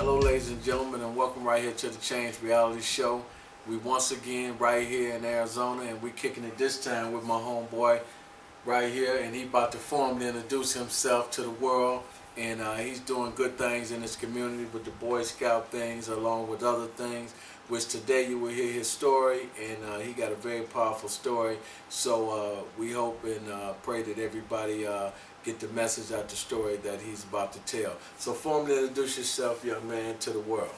Hello, ladies and gentlemen, and welcome right here to the Change Reality Show. We once again right here in Arizona, and we kicking it this time with my homeboy right here, and he about to formally introduce himself to the world. And he's doing good things in his community with the Boy Scout things, along with other things. Which today you will hear his story, and he got a very powerful story. So we hope and pray that everybody get the message out the story that he's about to tell. So formally introduce yourself, young man, to the world.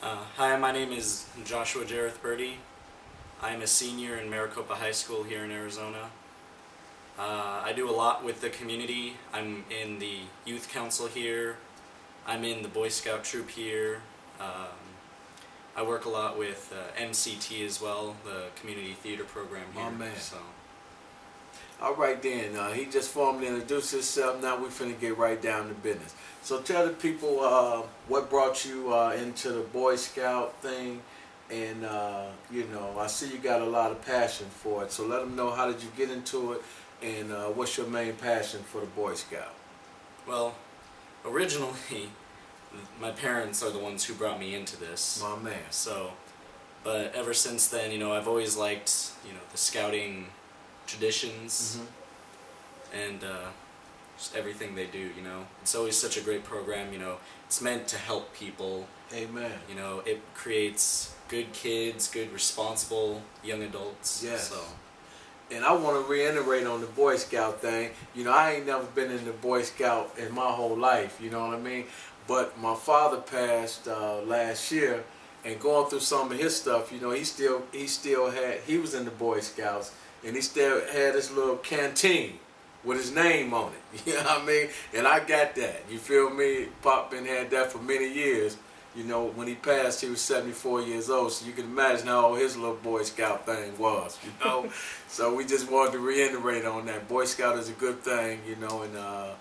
Hi, my name is Joshua Jareth Burdi. I'm a senior in Maricopa High School here in Arizona. I do a lot with the community. I'm in the youth council here. I'm in the Boy Scout troop here. I work a lot with MCT as well, the community theater program here. My man. So. All right then, he just formally introduced himself. Now we finna get right down to business. So tell the people what brought you into the Boy Scout thing, and I see you got a lot of passion for it. So let them know, how did you get into it, and what's your main passion for the Boy Scout? Well, originally, my parents are the ones who brought me into this. My man. So, but ever since then, I've always liked, the scouting traditions and just everything they do. It's always such a great program. It's meant to help people. Amen. It creates good kids, good responsible young adults. Yes. So. And I want to reiterate on the Boy Scout thing. I ain't never been in the Boy Scout in my whole life. You know what I mean? But my father passed last year, and going through some of his stuff, he was in the Boy Scouts, and he still had this little canteen with his name on it. You know what I mean? And I got that. You feel me? Pop been had that for many years. When he passed, he was 74 years old, so you can imagine how old his little Boy Scout thing was, So we just wanted to reiterate on that. Boy Scout is a good thing, and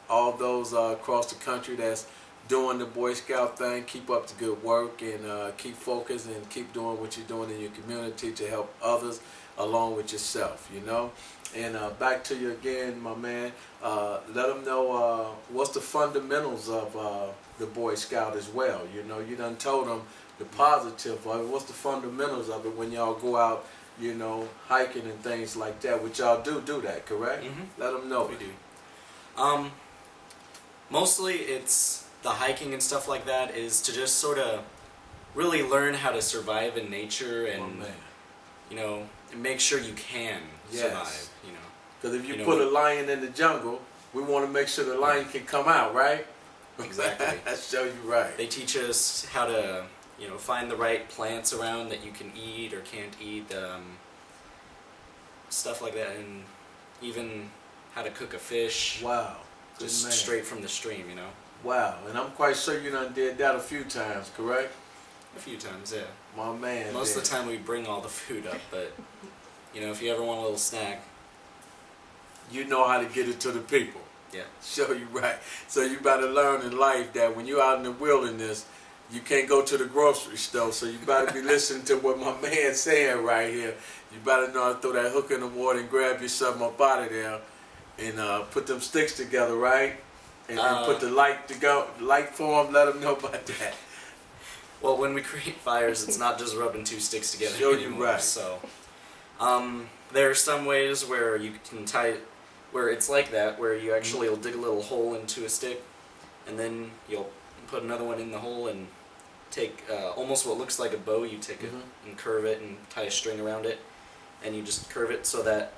all those across the country that's doing the Boy Scout thing, keep up the good work, and keep focused, and keep doing what you're doing in your community to help others along with yourself, And back to you again, my man. Let them know what's the fundamentals of the Boy Scout as well. You done told them the positive of it. What's the fundamentals of it when y'all go out, hiking and things like that? Which y'all do that, correct? Mm-hmm. Let them know. We do. Mostly it's the hiking and stuff like that is to just sort of really learn how to survive in nature and, make sure you can survive, Because if you put a lion in the jungle, we want to make sure the lion can come out, right? Exactly. That show you right. They teach us how to, find the right plants around that you can eat or can't eat, stuff like that, and even how to cook a fish. Wow. Just straight from the stream, Wow, and I'm quite sure you done did that a few times, correct? A few times, yeah. My man. Most of the time we bring all the food up, but, if you ever want a little snack. You know how to get it to the people. Yeah. Show you right. So you better learn in life that when you're out in the wilderness, you can't go to the grocery store. So you better be listening to what my man's saying right here. You better know how to throw that hook in the water and grab you something up out of there, and put them sticks together, right? And then put the light for them. Let them know about that. Well, when we create fires, it's not just rubbing two sticks together Show anymore. you right. So, there are some ways where you can tie it, where it's like that, where you actually will dig a little hole into a stick, and then you'll put another one in the hole and take almost what looks like a bow. You take it and curve it and tie a string around it, and you just curve it so that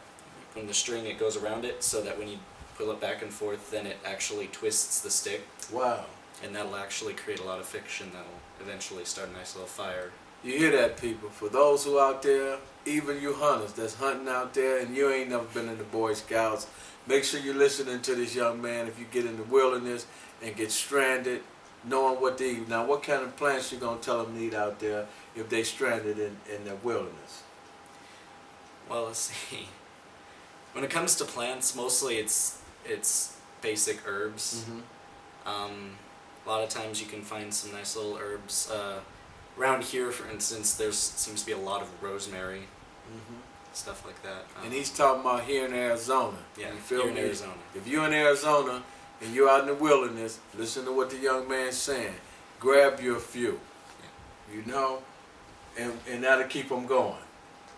when the string it goes around it, so that when you pull it back and forth, then it actually twists the stick. Wow. And that'll actually create a lot of friction that'll eventually start a nice little fire. You hear that, people? For those who out there, even you hunters that's hunting out there and you ain't never been in the Boy Scouts, make sure you're listening to this young man if you get in the wilderness and get stranded, knowing what to eat. Now, what kind of plants you going to tell them to eat out there if they stranded in the wilderness? Well, let's see. When it comes to plants, mostly it's basic herbs. A lot of times you can find some nice little herbs. Around here, for instance, there seems to be a lot of rosemary, stuff like that. And he's talking about here in Arizona. Yeah, you feel here in me? Arizona. If you're in Arizona and you're out in the wilderness, listen to what the young man's saying. grab you a few, you know, and that'll keep them going.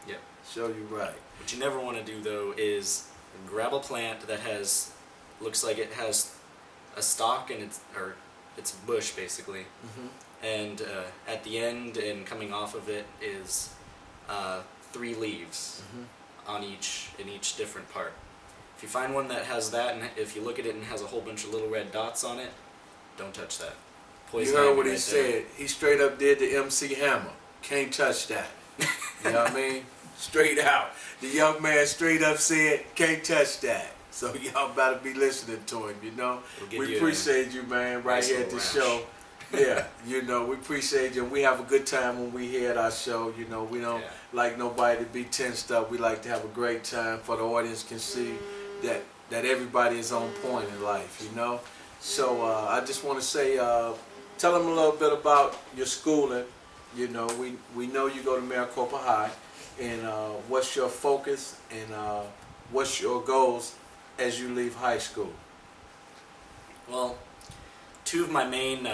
Yep. Show you right. What you never want to do though is grab a plant that looks like it has a stalk and it's a bush basically, and at the end and coming off of it is 3 leaves in each different part. If you find one that has that, and if you look at it and has a whole bunch of little red dots on it, don't touch that. Poison You heard what ivy he right said. there. He straight up did the MC Hammer. Can't touch that. You know what I mean? Straight out. The young man straight up said, can't touch that. So y'all better be listening to him, you know? We appreciate you, man, right here at the show. Yeah, you know, we appreciate you. We have a good time when we here at our show. You know, we don't like nobody to be tensed up. We like to have a great time for the audience can see that everybody is on point in life, you know? So I just want to say, tell them a little bit about your schooling. You know, we know you go to Maricopa High, and what's your focus and what's your goals as you leave high school? Well, 2 of my main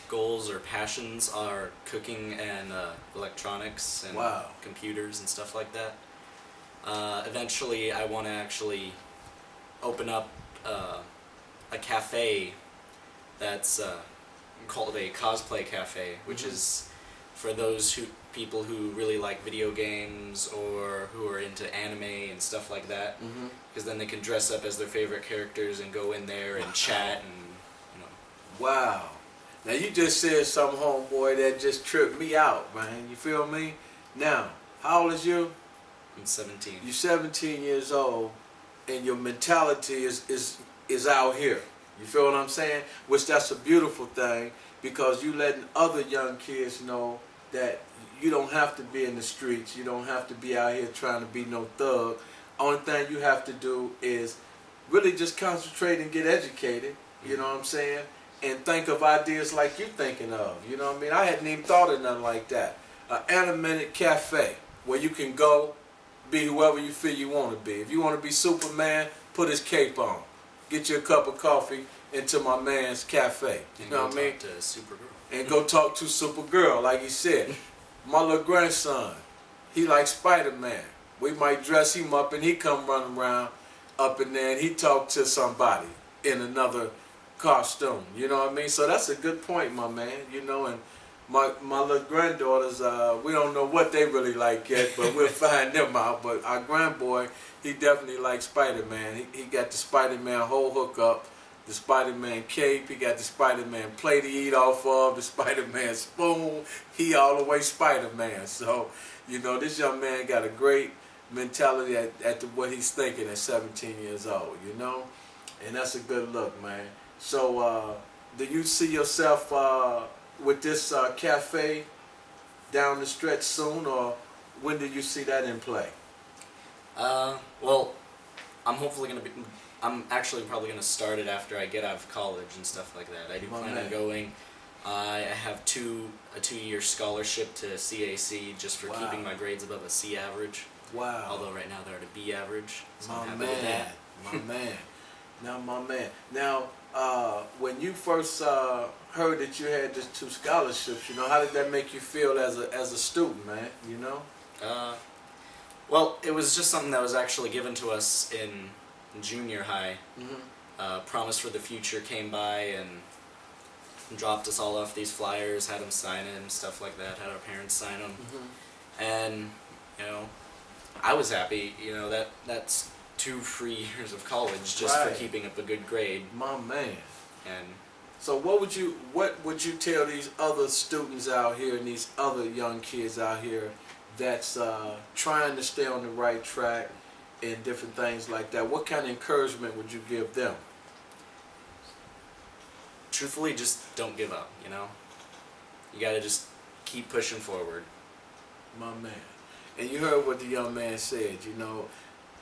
goals or passions are cooking and electronics and computers and stuff like that. Eventually, I want to actually open up a cafe that's called a cosplay cafe, which is for those people who really like video games or who are into anime and stuff like that, because then they can dress up as their favorite characters and go in there and chat and, you know. Wow. Now you just said something, homeboy, that just tripped me out, man. You feel me? Now, how old is you? I'm 17. You're 17 years old, and your mentality is out here. You feel what I'm saying? Which that's a beautiful thing, because you letting other young kids know that you don't have to be in the streets. You don't have to be out here trying to be no thug. Only thing you have to do is really just concentrate and get educated. You know what I'm saying? And think of ideas like you're thinking of. You know what I mean? I hadn't even thought of nothing like that. An animated cafe where you can go be whoever you feel you want to be. If you want to be Superman, put his cape on. Get you a cup of coffee into my man's cafe. You know what I mean? To Supergirl. And go talk to Supergirl, like he said. My little grandson, he likes Spider-Man. We might dress him up and he come running around up in there and he talk to somebody in another costume. You know what I mean? So that's a good point, my man. You know, and my little granddaughters, we don't know what they really like yet, but we'll find them out. But our grandboy, he definitely likes Spider-Man. He got the Spider-Man whole hookup, the Spider-Man cape, he got the Spider-Man plate to eat off of, the Spider-Man spoon. He all the way Spider-Man. So, you know, this young man got a great mentality at what he's thinking at 17 years old, you know? And that's a good look, man. So, do you see yourself with this cafe down the stretch soon, or when do you see that in play? Well, I'm actually probably going to start it after I get out of college and stuff like that. I do plan on going. I have a 2-year scholarship to CAC just for keeping my grades above a C average. Wow. Although right now they're at a B average. So My I'm happy man. with that. My man. Now, my man. Now, when you first heard that you had just 2 scholarships, you know, how did that make you feel as a student, man? You know? Well, it was just something that was actually given to us in junior high. Promise for the Future came by and dropped us all off these flyers, had them sign it and stuff like that, had our parents sign them. And, you know, I was happy, you know, that's 2 free years of college just for keeping up a good grade. My man. And so what would you tell these other students out here and these other young kids out here that's trying to stay on the right track and different things like that? What kind of encouragement would you give them? truthfully, just don't give up, you know? You gotta just keep pushing forward. My man. And you heard what the young man said, you know,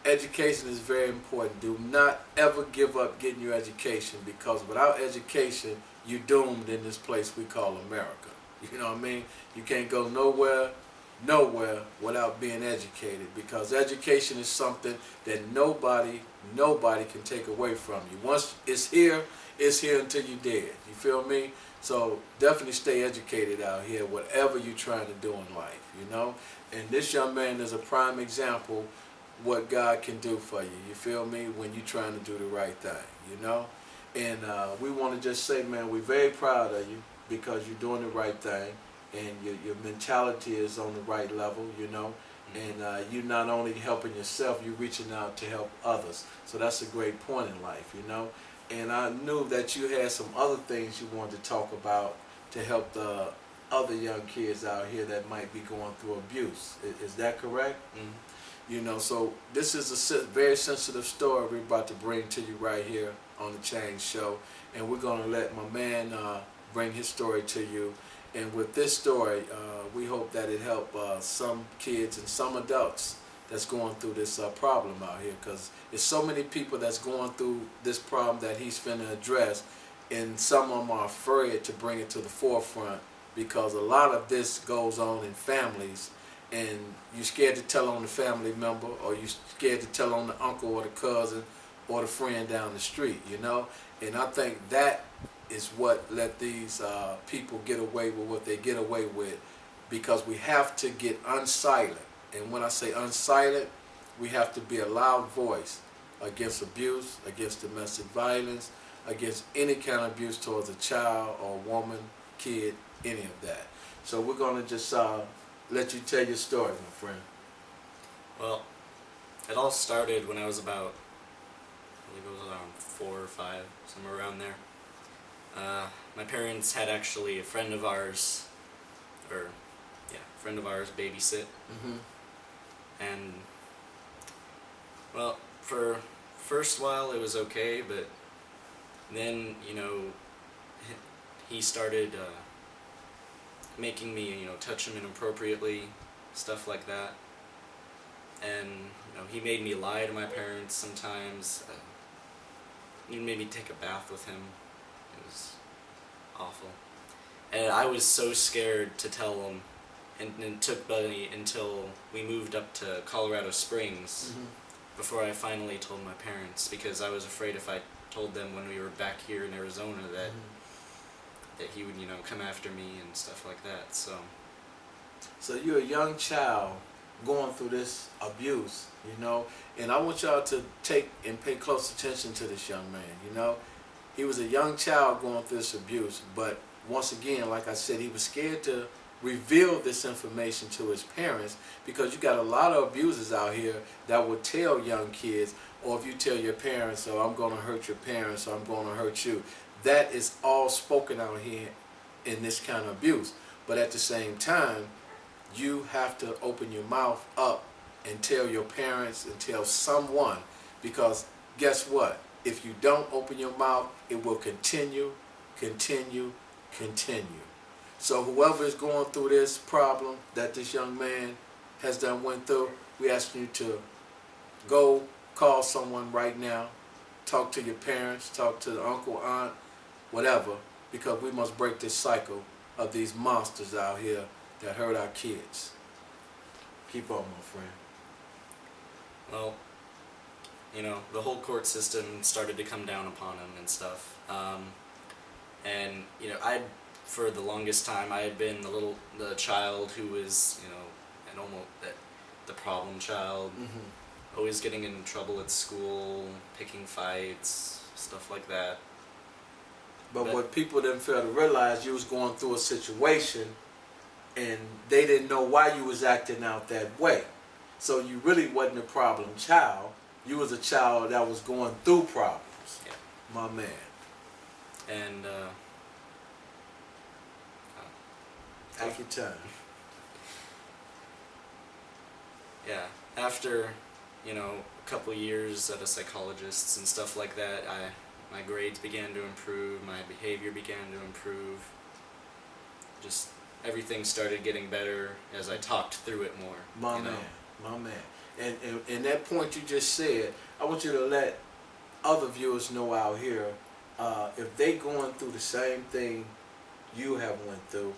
education is very important. Do not ever give up getting your education, because without education, you're doomed in this place we call America. You know what I mean? You can't go nowhere without being educated, because education is something that nobody can take away from you. Once it's here until you're dead. You feel me? So definitely stay educated out here, whatever you're trying to do in life, you know. And this young man is a prime example what God can do for you. You feel me? When you're trying to do the right thing, you know. And we want to just say, man, we're very proud of you because you're doing the right thing, and your mentality is on the right level, you know. And you're not only helping yourself, you're reaching out to help others. So that's a great point in life, you know. And I knew that you had some other things you wanted to talk about to help the other young kids out here that might be going through abuse. Is that correct? Mm-hmm. You know, so this is a very sensitive story we're about to bring to you right here on the Change Show. And we're going to let my man bring his story to you. And with this story, we hope that it help some kids and some adults that's going through this problem out here, because there's so many people that's going through this problem that he's finna address, and some of them are afraid to bring it to the forefront because a lot of this goes on in families, and you're scared to tell on the family member, or you're scared to tell on the uncle or the cousin or the friend down the street, you know. And I think that is what let these people get away with what they get away with, because we have to get unsilent. And when I say unsilent, we have to be a loud voice against abuse, against domestic violence, against any kind of abuse towards a child or woman, kid, any of that. So we're going to just let you tell your story, my friend. Well, it all started when I was about, I believe it was around 4 or 5, somewhere around there. My parents had actually a friend of ours babysit. Mm-hmm. And, well, for first while it was okay, but then, you know, he started making me, you know, touch him inappropriately, stuff like that. And, you know, he made me lie to my parents sometimes. He made me take a bath with him. It was awful. And I was so scared to tell him. And it took Buddy until we moved up to Colorado Springs before I finally told my parents, because I was afraid if I told them when we were back here in Arizona that that he would, you know, come after me and stuff like that. So you're a young child going through this abuse, you know, and I want y'all to take and pay close attention to this young man, you know. He was a young child going through this abuse, but once again, like I said, he was scared to reveal this information to his parents, because you got a lot of abusers out here that will tell young kids, or if you tell your parents, oh, I'm going to hurt your parents, or I'm going to hurt you. That is all spoken out here in this kind of abuse. But at the same time, you have to open your mouth up and tell your parents and tell someone, because guess what? If you don't open your mouth, it will continue. So whoever is going through this problem that this young man has done went through, we ask you to go call someone right now, talk to your parents, talk to the uncle, aunt, whatever, because we must break this cycle of these monsters out here that hurt our kids. Keep on, my friend. Well, you know, the whole court system started to come down upon him and stuff. And, you know, for the longest time, I had been the child who was, you know, the problem child, always getting in trouble at school, picking fights, stuff like that. But what people didn't fail to realize, you was going through a situation, and they didn't know why you was acting out that way. So you really wasn't a problem child. You was a child that was going through problems. Yeah. My man. And, take your time. Yeah, after, you know, a couple years at a psychologist's and stuff like that, my grades began to improve, my behavior began to improve. Just everything started getting better as I talked through it more. My man. And that point you just said, I want you to let other viewers know out here, if they going through the same thing you have went through,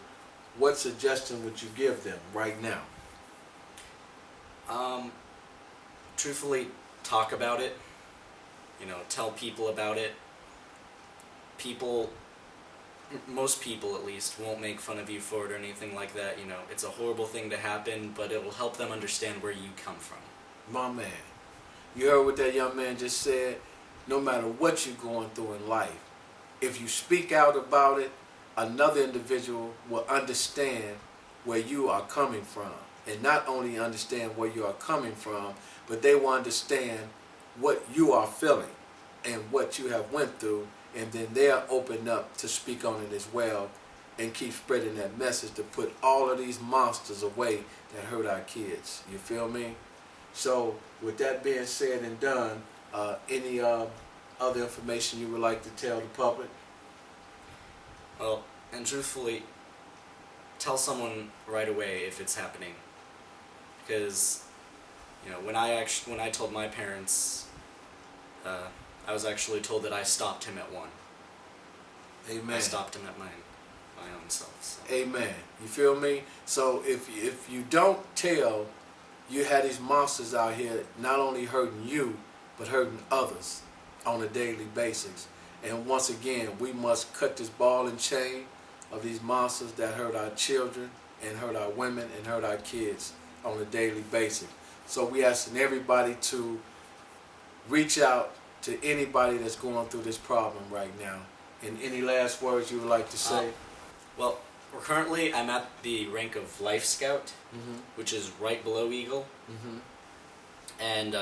what suggestion would you give them right now? Truthfully, talk about it. You know, tell people about it. People most people at least won't make fun of you for it or anything like that. You know, it's a horrible thing to happen, but it will help them understand where you come from. My man, you heard what that young man just said? No matter what you're going through in life, if you speak out about it, another individual will understand where you are coming from. And not only understand where you are coming from, but they will understand what you are feeling and what you have went through, and then they'll open up to speak on it as well and keep spreading that message to put all of these monsters away that hurt our kids. You feel me? So with that being said and done, any other information you would like to tell the public? Well, and truthfully, tell someone right away if it's happening, because you know, when I told my parents, I was actually told that I stopped him at 1. Amen. I stopped him at my own self. So. Amen. You feel me? So if you don't tell, you had these monsters out here not only hurting you, but hurting others on a daily basis. And once again, we must cut this ball and chain of these monsters that hurt our children and hurt our women and hurt our kids on a daily basis. So we asking everybody to reach out to anybody that's going through this problem right now. And any last words you would like to say? Well, I'm at the rank of Life Scout, which is right below Eagle. And,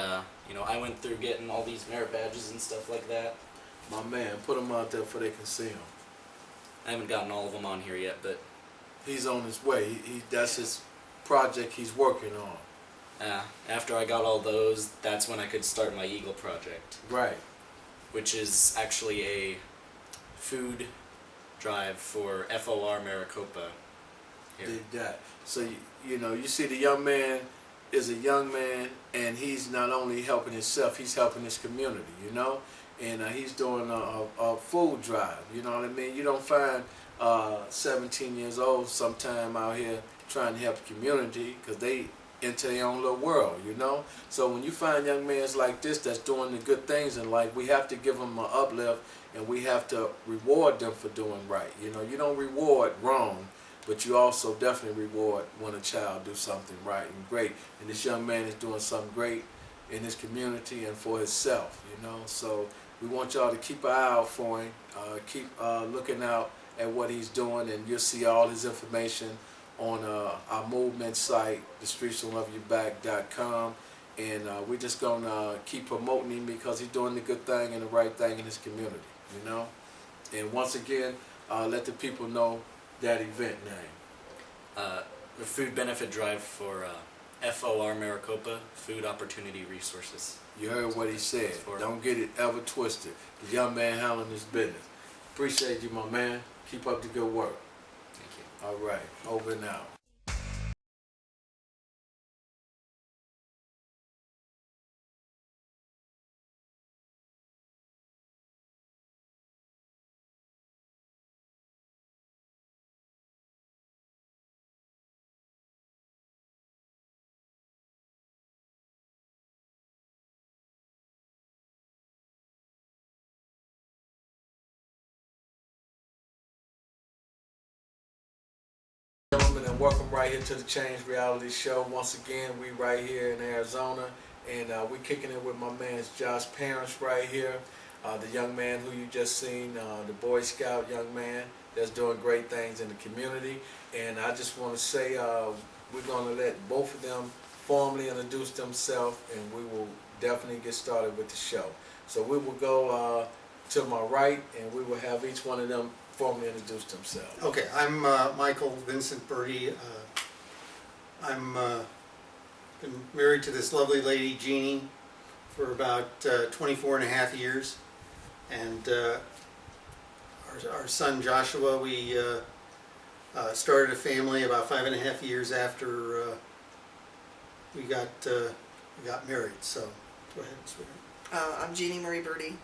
you know, I went through getting all these merit badges and stuff like that. My man, put them out there so they can see them. I haven't gotten all of them on here yet, but... He's on his way. That's his project he's working on. After I got all those, that's when I could start my Eagle project. Right. Which is actually a food drive for FOR Maricopa here. Did that. So, you know, you see the young man is a young man, and he's not only helping himself, he's helping his community, you know? And he's doing a food drive, you know what I mean? You don't find 17 years old sometime out here trying to help the community, because they into their own little world, you know? So when you find young men like this that's doing the good things in life, we have to give them an uplift, and we have to reward them for doing right. You know, you don't reward wrong, but you also definitely reward when a child do something right and great. And this young man is doing something great in his community and for himself, you know? So we want y'all to keep an eye out for him, keep looking out at what he's doing, and you'll see all his information on our movement site, thestreetswillloveyouback.com. And we're just going to keep promoting him because he's doing the good thing and the right thing in his community, you know? And once again, let the people know that event name. The food benefit drive for FOR Maricopa, Food Opportunity Resources. You heard what he said. Don't get it ever twisted. The young man handling his business. Appreciate you, my man. Keep up the good work. Thank you. All right. Over and out. Gentlemen, and welcome right here to the Change Reality Show. Once again, we right here in Arizona, and we kicking it with my man Josh Parents right here, the young man who you just seen, the Boy Scout young man that's doing great things in the community. And I just want to say we're going to let both of them formally introduce themselves, and we will definitely get started with the show. So we will go to my right, and we will have each one of them formally introduce themselves. Okay, I'm Michael Vincent Burdi. I'm been married to this lovely lady, Jeannie, for about 24 and a half years. And our son, Joshua, we started a family about 5.5 years after we got married. So, go ahead, sweetheart. I'm Jeannie Marie Burdi, and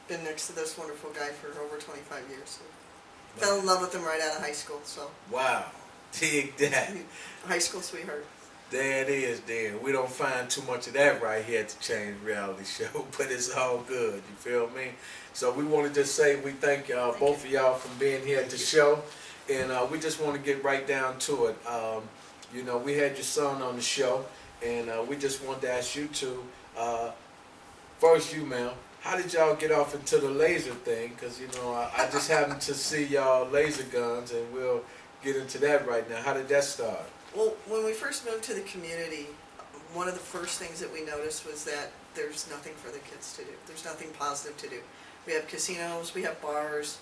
been next to this wonderful guy for over 25 years. So fell in love with him right out of high school. So wow, dig that. high school sweetheart. There it is, then. We don't find too much of that right here at the Change Reality Show, but it's all good. You feel me? So we want to just say we thank both of y'all for being here at the show, and we just want to get right down to it. You know, we had your son on the show, and we just wanted to ask you two. First, you, ma'am. How did y'all get off into the laser thing? Because, you know, I just happened to see y'all laser guns, and we'll get into that right now. How did that start? Well, when we first moved to the community, one of the first things that we noticed was that there's nothing for the kids to do. There's nothing positive to do. We have casinos, we have bars,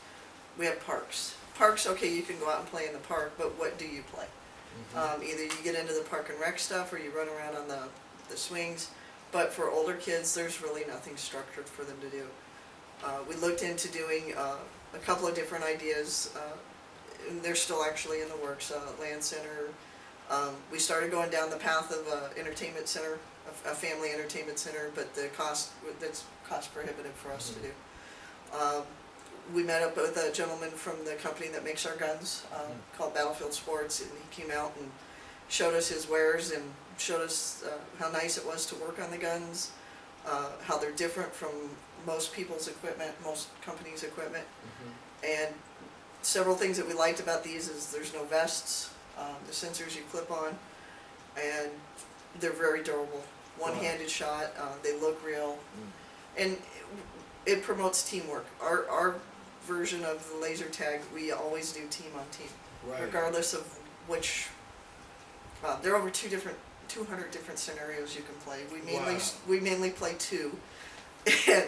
we have parks. Parks, okay, you can go out and play in the park, but what do you play? Either you get into the park and rec stuff or you run around on the swings. But for older kids, there's really nothing structured for them to do. We looked into doing a couple of different ideas, and they're still actually in the works. Land center. We started going down the path of entertainment center, a family entertainment center, but that's cost prohibitive for us to do. We met up with a gentleman from the company that makes our guns, called Battlefield Sports, and he came out and showed us his wares and showed us how nice it was to work on the guns, how they're different from most people's equipment, most companies' equipment. And several things that we liked about these is there's no vests, the sensors you clip on, and they're very durable. One-handed shot, they look real, and it promotes teamwork. Our version of the laser tag, we always do team on team, regardless of which. There are over 200 different scenarios you can play. We mainly play 2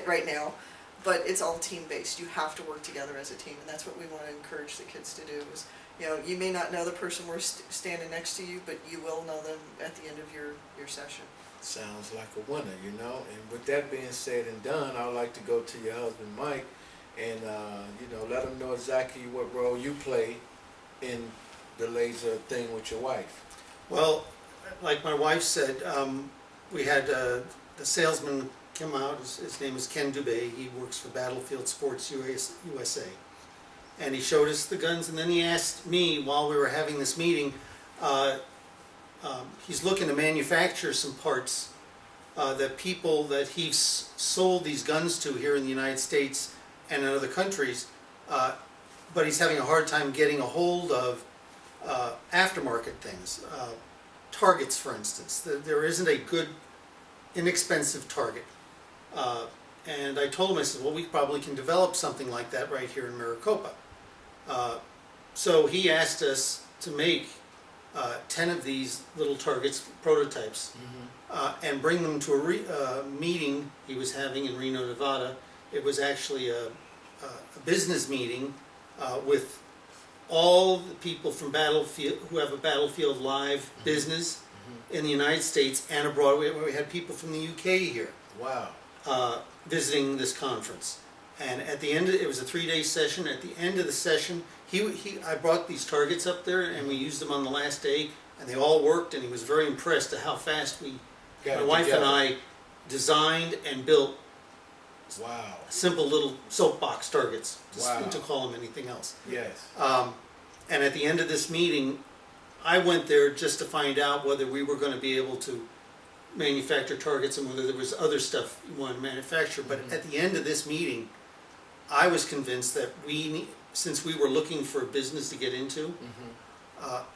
right now, but it's all team based. You have to work together as a team, and that's what we want to encourage the kids to do. Is, you know, you may not know the person we're standing next to you, but you will know them at the end of your session. Sounds like a winner, you know. And with that being said and done, I would like to go to your husband, Mike, and you know, let him know exactly what role you play in the laser thing with your wife. Well, like my wife said, we had the salesman come out. His name is Ken Dubé. He works for Battlefield Sports USA. And he showed us the guns, and then he asked me while we were having this meeting, he's looking to manufacture some parts that people that he's sold these guns to here in the United States and in other countries, but he's having a hard time getting a hold of aftermarket things. Targets, for instance. There isn't a good, inexpensive target. And I told him, I said, well, we probably can develop something like that right here in Maricopa. So he asked us to make 10 of these little targets, prototypes, and bring them to a meeting he was having in Reno, Nevada. It was actually a business meeting with all the people from Battlefield who have a Battlefield Live business in the United States and abroad. We had people from the UK here. Wow. Visiting this conference. And at the end, it was a 3-day session. At the end of the session, I brought these targets up there, and we used them on the last day, and they all worked. And he was very impressed at how fast my wife and I designed and built. Wow. Simple little soapbox targets, Wow. to call them anything else. Yes. And at the end of this meeting, I went there just to find out whether we were going to be able to manufacture targets and whether there was other stuff we wanted to manufacture. But at the end of this meeting, I was convinced that since we were looking for a business to get into,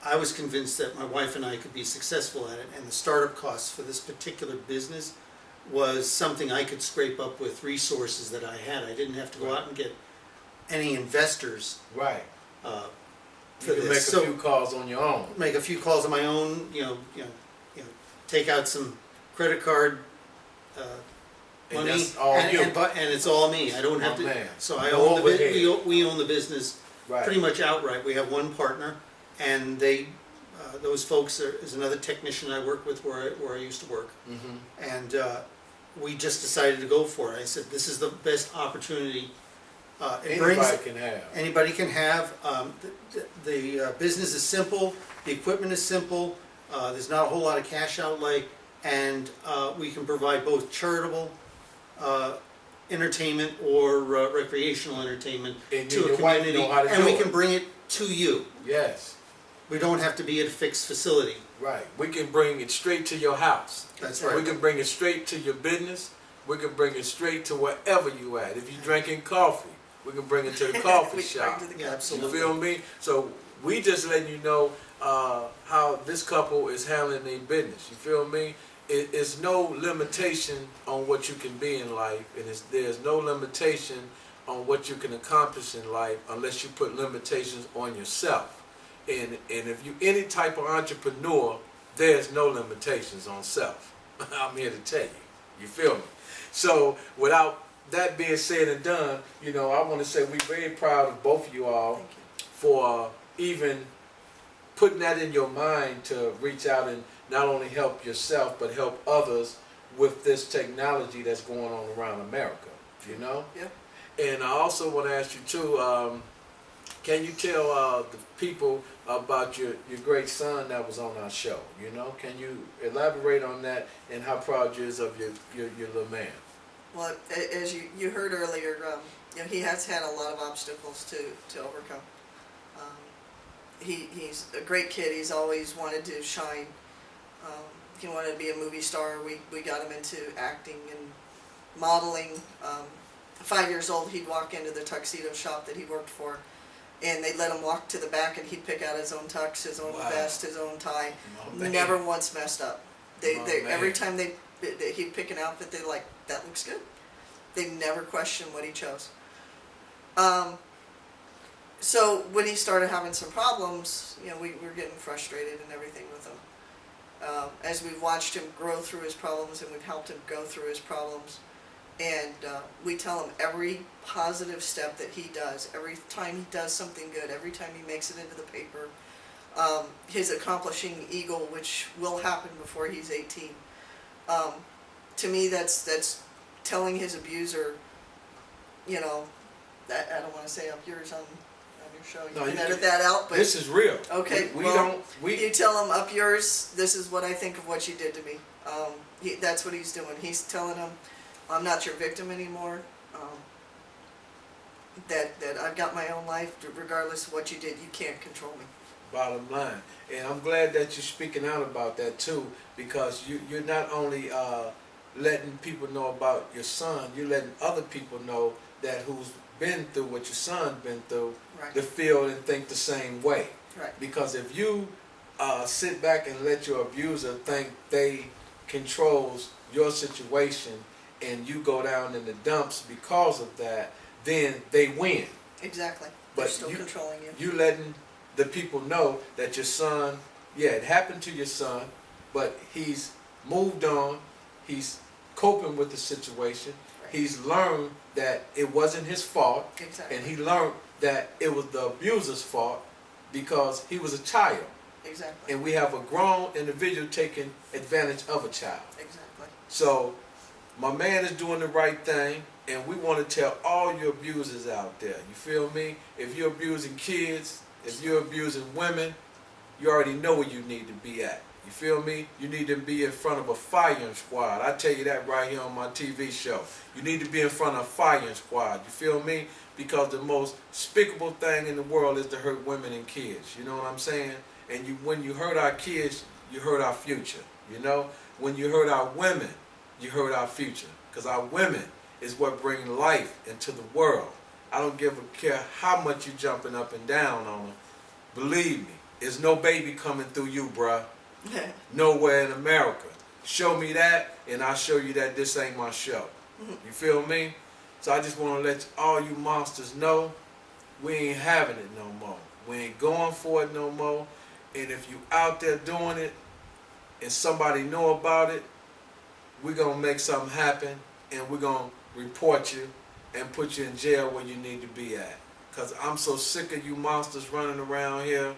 I was convinced that my wife and I could be successful at it, and the startup costs for this particular business was something I could scrape up with resources that I had. I didn't have to go out and get any investors. Right. For you can this. make a few calls on your own. Make a few calls on my own. Take out some credit card And money, that's all and, you. and it's all me. I don't have to. Man. So I No own the overhead. we own the business Right. pretty much outright. We have one partner, and those folks is another technician I work with where I used to work, and we just decided to go for it. I said, this is the best opportunity. Anybody can have. The business is simple. The equipment is simple. There's not a whole lot of cash outlay, and we can provide both charitable entertainment or recreational entertainment And to your a wife community, know how to and do we it. can bring it to you. Yes. We don't have to be at a fixed facility. Right. We can bring it straight to your house. That's We right. can bring it straight to your business. We can bring it straight to wherever you at. If you're drinking coffee, we can bring it to the coffee We shop. bring to the Yeah, coffee You absolutely. feel me? So we just letting you know how this couple is handling their business. You feel me? It's no limitation on what you can be in life, and there's no limitation on what you can accomplish in life unless you put limitations on yourself. And if you any type of entrepreneur, there's no limitations on self. I'm here to tell you. You feel me? So without that being said and done, you know, I want to say we're very proud of both of you all Thank you. for even putting that in your mind to reach out and not only help yourself but help others with this technology that's going on around America, you know? Yeah. And I also want to ask you too, can you tell the people about your great son that was on our show, you know? Can you elaborate on that and how proud you is of your little man? Well, as you heard earlier, you know, he has had a lot of obstacles to overcome. He's a great kid. He's always wanted to shine. He wanted to be a movie star. We got him into acting and modeling. 5 years old, he'd walk into the tuxedo shop that he worked for, and they'd let him walk to the back, and he'd pick out his own tux, his own Wow. vest, his own tie. Oh, man. Never once messed up. Oh, Every man. time he'd pick an outfit, they like, that looks good. They never questioned what he chose. So when he started having some problems, you know, we were getting frustrated and everything with him. As we've watched him grow through his problems and we've helped him go through his problems, and we tell him every positive step that he does, every time he does something good, every time he makes it into the paper, his accomplishing eagle, which will happen before he's 18. To me, that's telling his abuser, you know, that I don't want to say up yours on your show. You No, can you edit can- that out, but This is real. okay. We well, don't. you tell him up yours. This is what I think of what you did to me. That's what he's doing. He's telling him, I'm not your victim anymore. That I've got my own life. Regardless of what you did, you can't control me. Bottom line, and I'm glad that you're speaking out about that too, because you're not only letting people know about your son, you're letting other people know that who's been through what your son been through, Right. to feel and think the same way. Right. Because if you sit back and let your abuser think they controls your situation and you go down in the dumps because of that, then they win. Exactly. But They're still you- controlling you. You letting the people know that your son, yeah, it happened to your son, but he's moved on, he's coping with the situation, Right. he's learned that it wasn't his fault, Exactly. and he learned that it was the abuser's fault because he was a child. Exactly. And we have a grown individual taking advantage of a child. Exactly. So my man is doing the right thing, and we want to tell all your abusers out there, you feel me? If you're abusing kids, if you're abusing women, you already know where you need to be at. You feel me? You need to be in front of a firing squad. I tell you that right here on my TV show. You need to be in front of a firing squad. You feel me? Because the most despicable thing in the world is to hurt women and kids. You know what I'm saying? And when you hurt our kids, you hurt our future. You know? When you hurt our women, you hurt our future. Because our women is what bring life into the world. I don't give a care how much you jumping up and down on them. Believe me, there's no baby coming through you, bruh. Nowhere in America. Show me that, and I'll show you that this ain't my show. You feel me? So I just want to let all you monsters know, we ain't having it no more. We ain't going for it no more. And if you out there doing it, and somebody know about it, we're going to make something happen, and we're going to report you and put you in jail where you need to be at. Because I'm so sick of you monsters running around here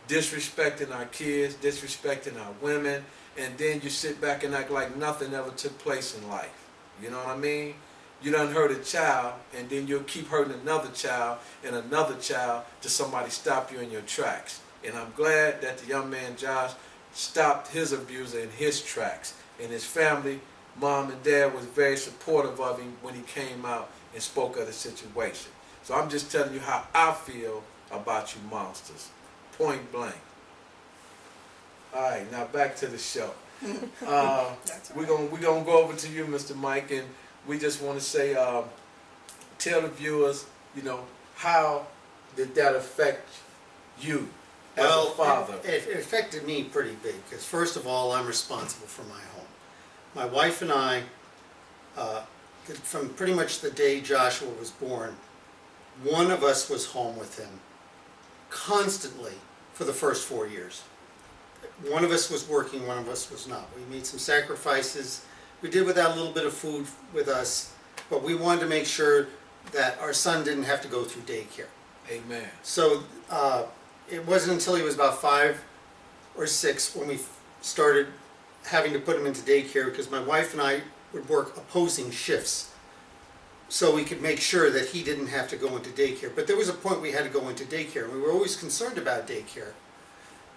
disrespecting our kids, disrespecting our women, and then you sit back and act like nothing ever took place in life. You know what I mean? You done hurt a child, and then you'll keep hurting another child and another child till somebody stop you in your tracks. And I'm glad that the young man Josh stopped his abuser in his tracks. And his family, mom and dad, was very supportive of him when he came out and spoke of the situation. So I'm just telling you how I feel about you monsters. Point blank. All right, now back to the show. That's all We're right. gonna go over to you, Mr. Mike, and we just want to say, tell the viewers, how did that affect you as a father? It affected me pretty big, because first of all, I'm responsible for my home. My wife and I, from pretty much the day Joshua was born, one of us was home with him constantly for the first 4 years. One of us was working, one of us was not. We made some sacrifices. We did without a little bit of food with us, but we wanted to make sure that our son didn't have to go through daycare. Amen. So it wasn't until he was about 5 or 6 when we started having to put him into daycare, because my wife and I would work opposing shifts so we could make sure that he didn't have to go into daycare. But there was a point we had to go into daycare, and we were always concerned about daycare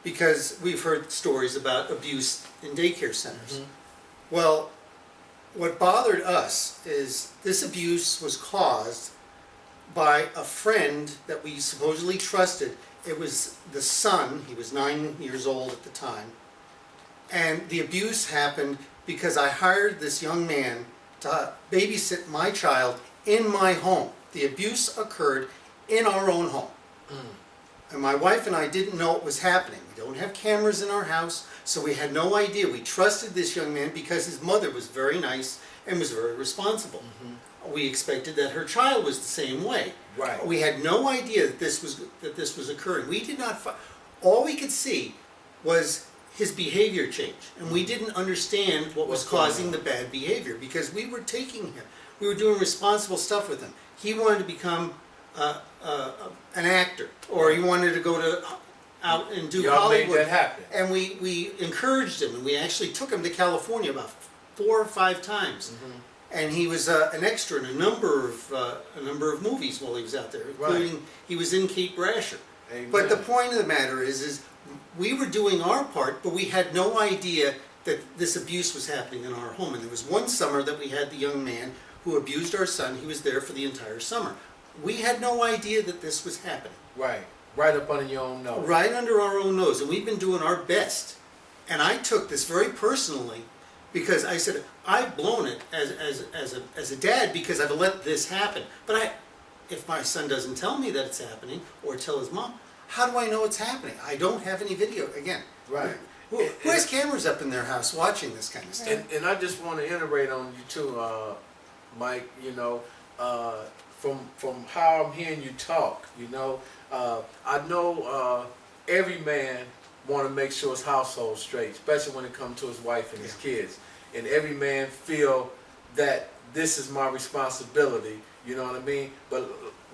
because we've heard stories about abuse in daycare centers. Well, what bothered us is this abuse was caused by a friend that we supposedly trusted. It was the son, he was 9 years old at the time, and the abuse happened because I hired this young man to babysit my child in my home. The abuse occurred in our own home. And my wife and I didn't know it was happening. We don't have cameras in our house, so we had no idea. We trusted this young man because his mother was very nice and was very responsible. We expected that her child was the same way. Right. We had no idea that this was occurring. We did not. All we could see was his behavior change, and we didn't understand what was What's going causing on? the bad behavior, because we were taking him. We were doing responsible stuff with him. He wanted to become an actor, or he wanted to go out and do Y'all made Hollywood. that happen. And we encouraged him, and we actually took him to California about 4 or 5 times. And he was an extra in a number of movies while he was out there, including he was in Kate Brasher. Amen. But the point of the matter is we were doing our part, but we had no idea that this abuse was happening in our home. And there was one summer that we had the young man who abused our son. He was there for the entire summer. We had no idea that this was happening. Right up under your own nose. Right under our own nose, and we've been doing our best. And I took this very personally, because I said, I've blown it as a dad because I've let this happen. But if my son doesn't tell me that it's happening, or tell his mom, how do I know it's happening? I don't have any video. Again, Right. who has cameras up in their house watching this kind of stuff? And I just want to iterate on you too, Mike. From how I'm hearing you talk, I know every man want to make sure his household's straight, especially when it comes to his wife and his kids. And every man feel that this is my responsibility. You know what I mean? But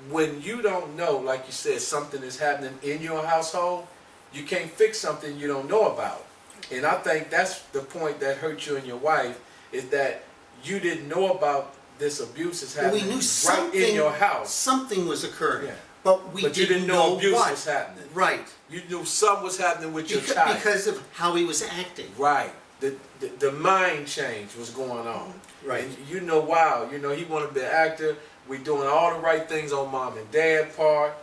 when you don't know, like you said, something is happening in your household, you can't fix something you don't know about. And I think that's the point that hurt you and your wife, is that you didn't know about this abuse is happening We knew right something in your house. Something was occurring, Yeah. but But you didn't know abuse what. was happening. Right. You knew something was happening with your child. Because of how he was acting. Right. The mind change was going on. Right. And wow, he wanted to be an actor. We're doing all the right things on mom and dad part.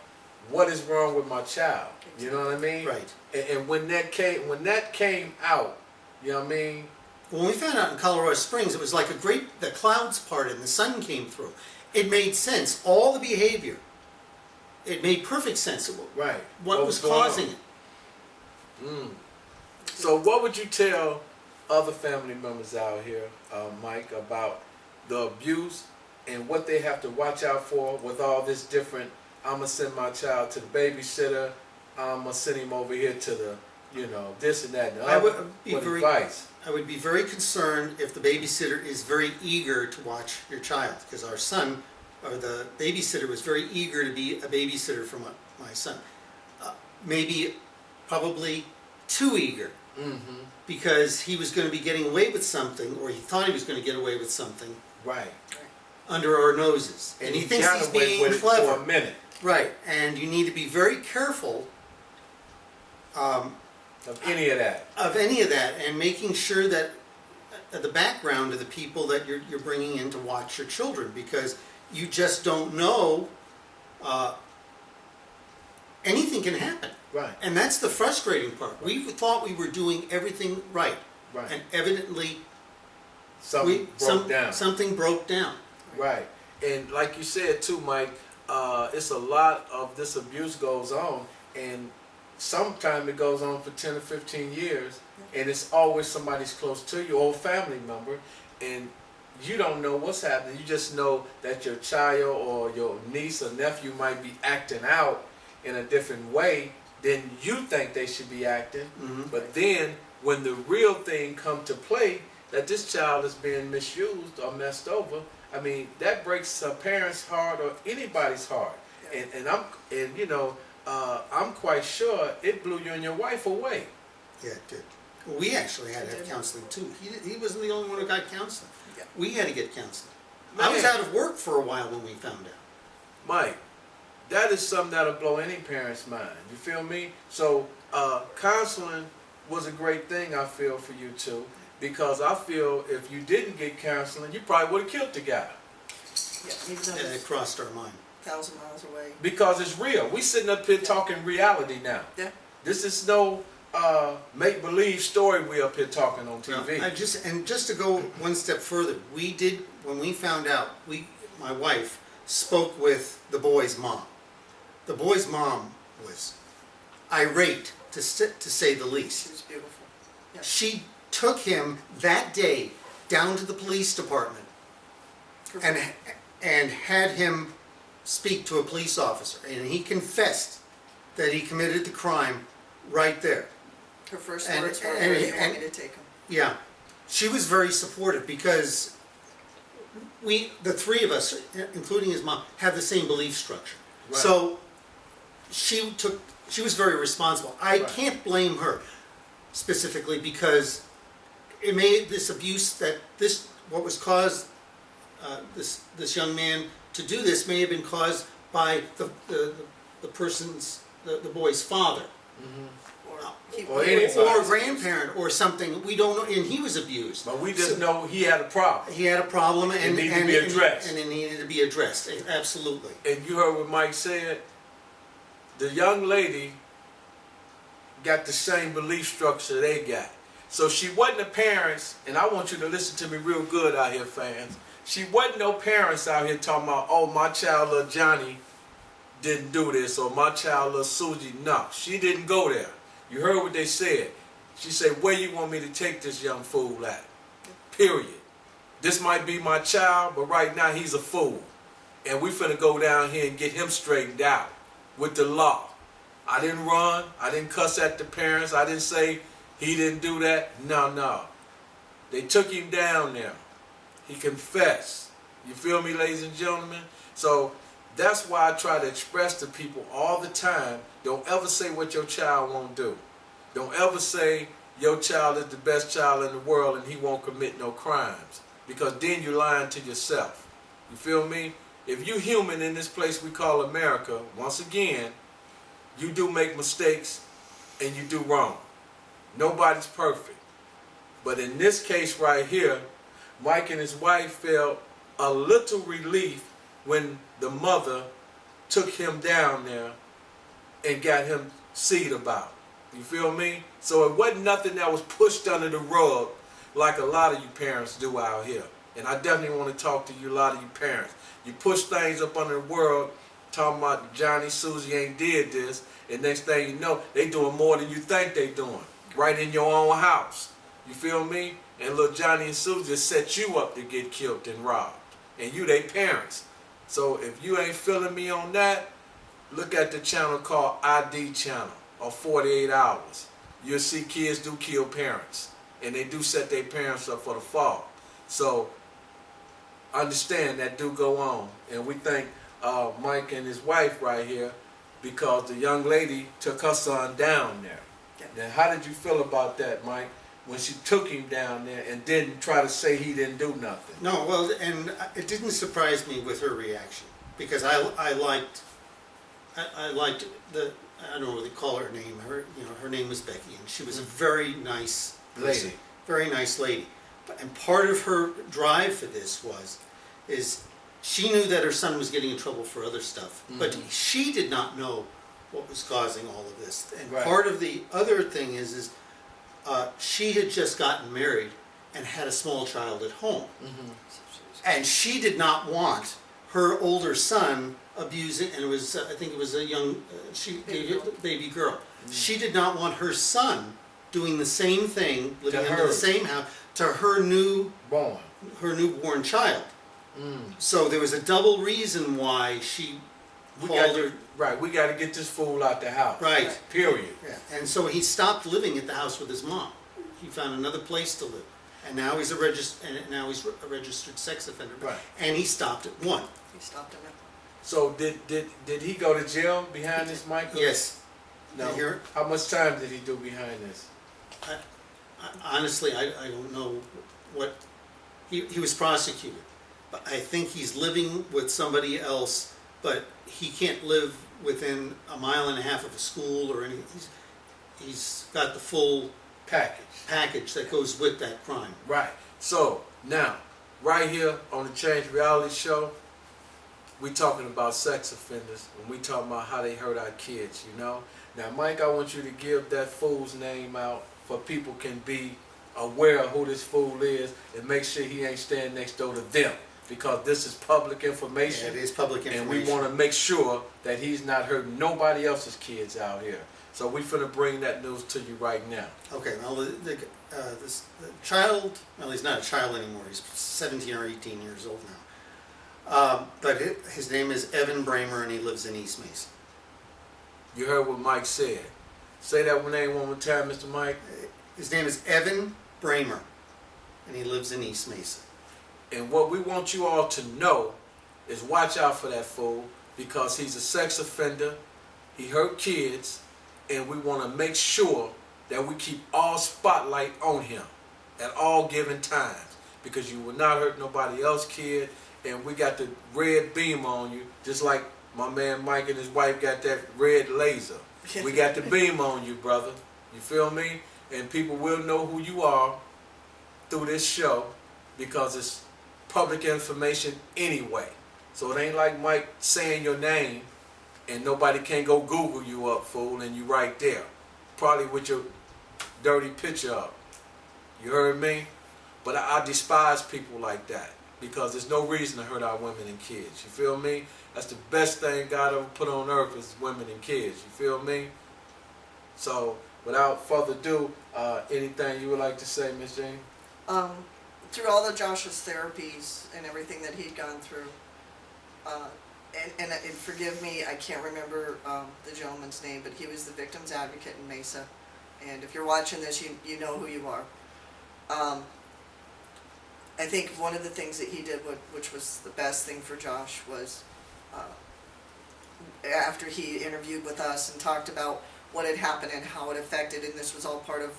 What is wrong with my child? You know what I mean? Right. And when that came out, you know what I mean? When we found out in Colorado Springs, it was like the clouds parted and the sun came through. It made sense. All the behavior, it made perfect sense. Right. What was causing it? So what would you tell other family members out here, Mike, about the abuse and what they have to watch out for with all this different, I'm going to send my child to the babysitter, I'm going to send him over here to the, this and that and the I other. would be What very- advice? I would be very concerned if the babysitter is very eager to watch your child, because our son, or the babysitter, was very eager to be a babysitter for my son. Probably too eager, because he was going to be getting away with something, or he thought he was going to get away with something Right. under our noses. And he thinks got he's away being with it clever. for a minute. Right, and you need to be very careful Of any of that. of any of that, and making sure that the background of the people that you're bringing in to watch your children, because you just don't know. Anything can happen. Right. And that's the frustrating part. We thought we were doing everything right. Right. And evidently Something broke down. Something broke down. Right. And like you said too, Mike, it's a lot of this abuse goes on, and sometimes it goes on for 10 or 15 years, and it's always somebody's close to you or a family member, and you don't know what's happening. You just know that your child or your niece or nephew might be acting out in a different way than you think they should be acting. Mm-hmm. But then when the real thing come to play, that this child is being misused or messed over, I mean, that breaks a parent's heart or anybody's heart. And I'm quite sure it blew you and your wife away. Yeah, it did. Well, we actually had to have counseling too. He wasn't the only one who got counseling. Yeah. We had to get counseling. Man. I was out of work for a while when we found out. Mike, that is something that'll blow any parent's mind. You feel me? So counseling was a great thing, I feel, for you two, because I feel if you didn't get counseling, you probably would have killed the guy. Yeah, even though And it it's crossed our mind. 1,000 miles away. Because it's real. We sitting up here talking reality now. Yeah. This is no make-believe story we up here talking on TV. No, just to go one step further, when we found out, my wife spoke with the boy's mom. The boy's mom was irate, to say the She least. was beautiful. Yeah. She took him that day down to the police department and had him speak to a police officer, and he confessed that he committed the crime right there. Her first And- words were, and- "Where do you want and- me to take him?" Yeah, she was very supportive because the three of us, including his mom, have the same belief structure. Right. So she was very responsible. I Right. can't blame her specifically because it made this abuse what was caused this young man to do this may have been caused by the boy's father. Or anybody. Or a grandparent or something, we don't know, and he was abused. But we just know he had a problem. He had a problem and It needed to be addressed. And it needed to be addressed, absolutely. And you heard what Mike said. The young lady got the same belief structure they got. So she wasn't the parents, and I want you to listen to me real good out here, fans. She wasn't no parents out here talking about, oh, my child little Johnny didn't do this, or my child little Susie. No, she didn't go there. You heard what they said. She said, where you want me to take this young fool at? Period. This might be my child, but right now he's a fool. And we finna go down here and get him straightened out with the law. I didn't run. I didn't cuss at the parents. I didn't say he didn't do that. No. They took him down there. He confessed. You feel me, ladies and gentlemen? So that's why I try to express to people all the time, don't ever say what your child won't do. Don't ever say your child is the best child in the world and he won't commit no crimes. Because then you're lying to yourself. You feel me? If you human in this place we call America, once again, you do make mistakes and you do wrong. Nobody's perfect. But in this case right here, Mike and his wife felt a little relief when the mother took him down there and got him seed about. You feel me? So it wasn't nothing that was pushed under the rug like a lot of you parents do out here. And I definitely want to talk to you, a lot of you parents. You push things up under the world, talking about Johnny, Susie ain't did this, and next thing you know, they doing more than you think they doing. Right in your own house. You feel me? And little Johnny and Susie just set you up to get killed and robbed. And you they parents. So if you ain't feeling me on that, look at the channel called ID Channel, or 48 Hours. You'll see kids do kill parents. And they do set their parents up for the fall. So understand that do go on. And we thank Mike and his wife right here because the young lady took her son down there. Yeah. Now how did you feel about that, Mike, when she took him down there and didn't try to say he didn't do nothing? No, well, and it didn't surprise me with her reaction because I liked the, I don't know what they call her name. Her name was Becky, and she was a very nice person, Lady. very nice lady. And part of her drive for this is she knew that her son was getting in trouble for other stuff, but she did not know what was causing all of this. And Right. part of the other thing is she had just gotten married and had a small child at home. And she did not want her older son abusing, and it was, I think it was a young, baby girl. She did not want her son doing the same thing, living To in her. the same house, to her Born. newborn child. So there was a double reason why she We called got her. to, right. We got to get this fool out the house. Right. Period. Yeah. And so he stopped living at the house with his mom. He found another place to live, and now he's a registered sex offender. Right. And he stopped at one. He stopped him at So did he go to jail behind this, Michael? Yes. No. You hear it? How much time did he do behind this? Honestly, I don't know what he was prosecuted, but I think he's living with somebody else. But he can't live within a mile and a half of a school or anything. He's got the full package that goes with that crime. Right. So now, right here on the Change Reality Show, we talking about sex offenders and we talking about how they hurt our kids. You know. Now, Mike, I want you to give that fool's name out for people can be aware of who this fool is and make sure he ain't standing next door to them, because this is public information. Yeah, it is public information. And we want to make sure that he's not hurting nobody else's kids out here. So we finna bring that news to you right now. Okay, well, the child, well, he's not a child anymore. He's 17 or 18 years old now. But his name is Evan Bramer, and he lives in East Mason. You heard what Mike said. Say that name one more time, Mr. Mike. His name is Evan Bramer, and he lives in East Mason. And what we want you all to know is watch out for that fool, because he's a sex offender, he hurt kids, and we want to make sure that we keep all spotlight on him at all given times, because you will not hurt nobody else's kid, and we got the red beam on you, just like my man Mike and his wife got that red laser. We got the beam on you, brother. You feel me? And people will know who you are through this show, because it's public information anyway. So it ain't like Mike saying your name and nobody can go Google you up, fool, and you right there. Probably with your dirty picture up. You heard me? But I despise people like that, because there's no reason to hurt our women and kids. You feel me? That's the best thing God ever put on earth is women and kids. You feel me? So without further ado, anything you would like to say, Miss Jane? through all of Josh's therapies and everything that he'd gone through, and forgive me, I can't remember the gentleman's name, but he was the victim's advocate in Mesa. And if you're watching this, you know who you are. I think one of the things that he did, which was the best thing for Josh, was after he interviewed with us and talked about what had happened and how it affected, and this was all part of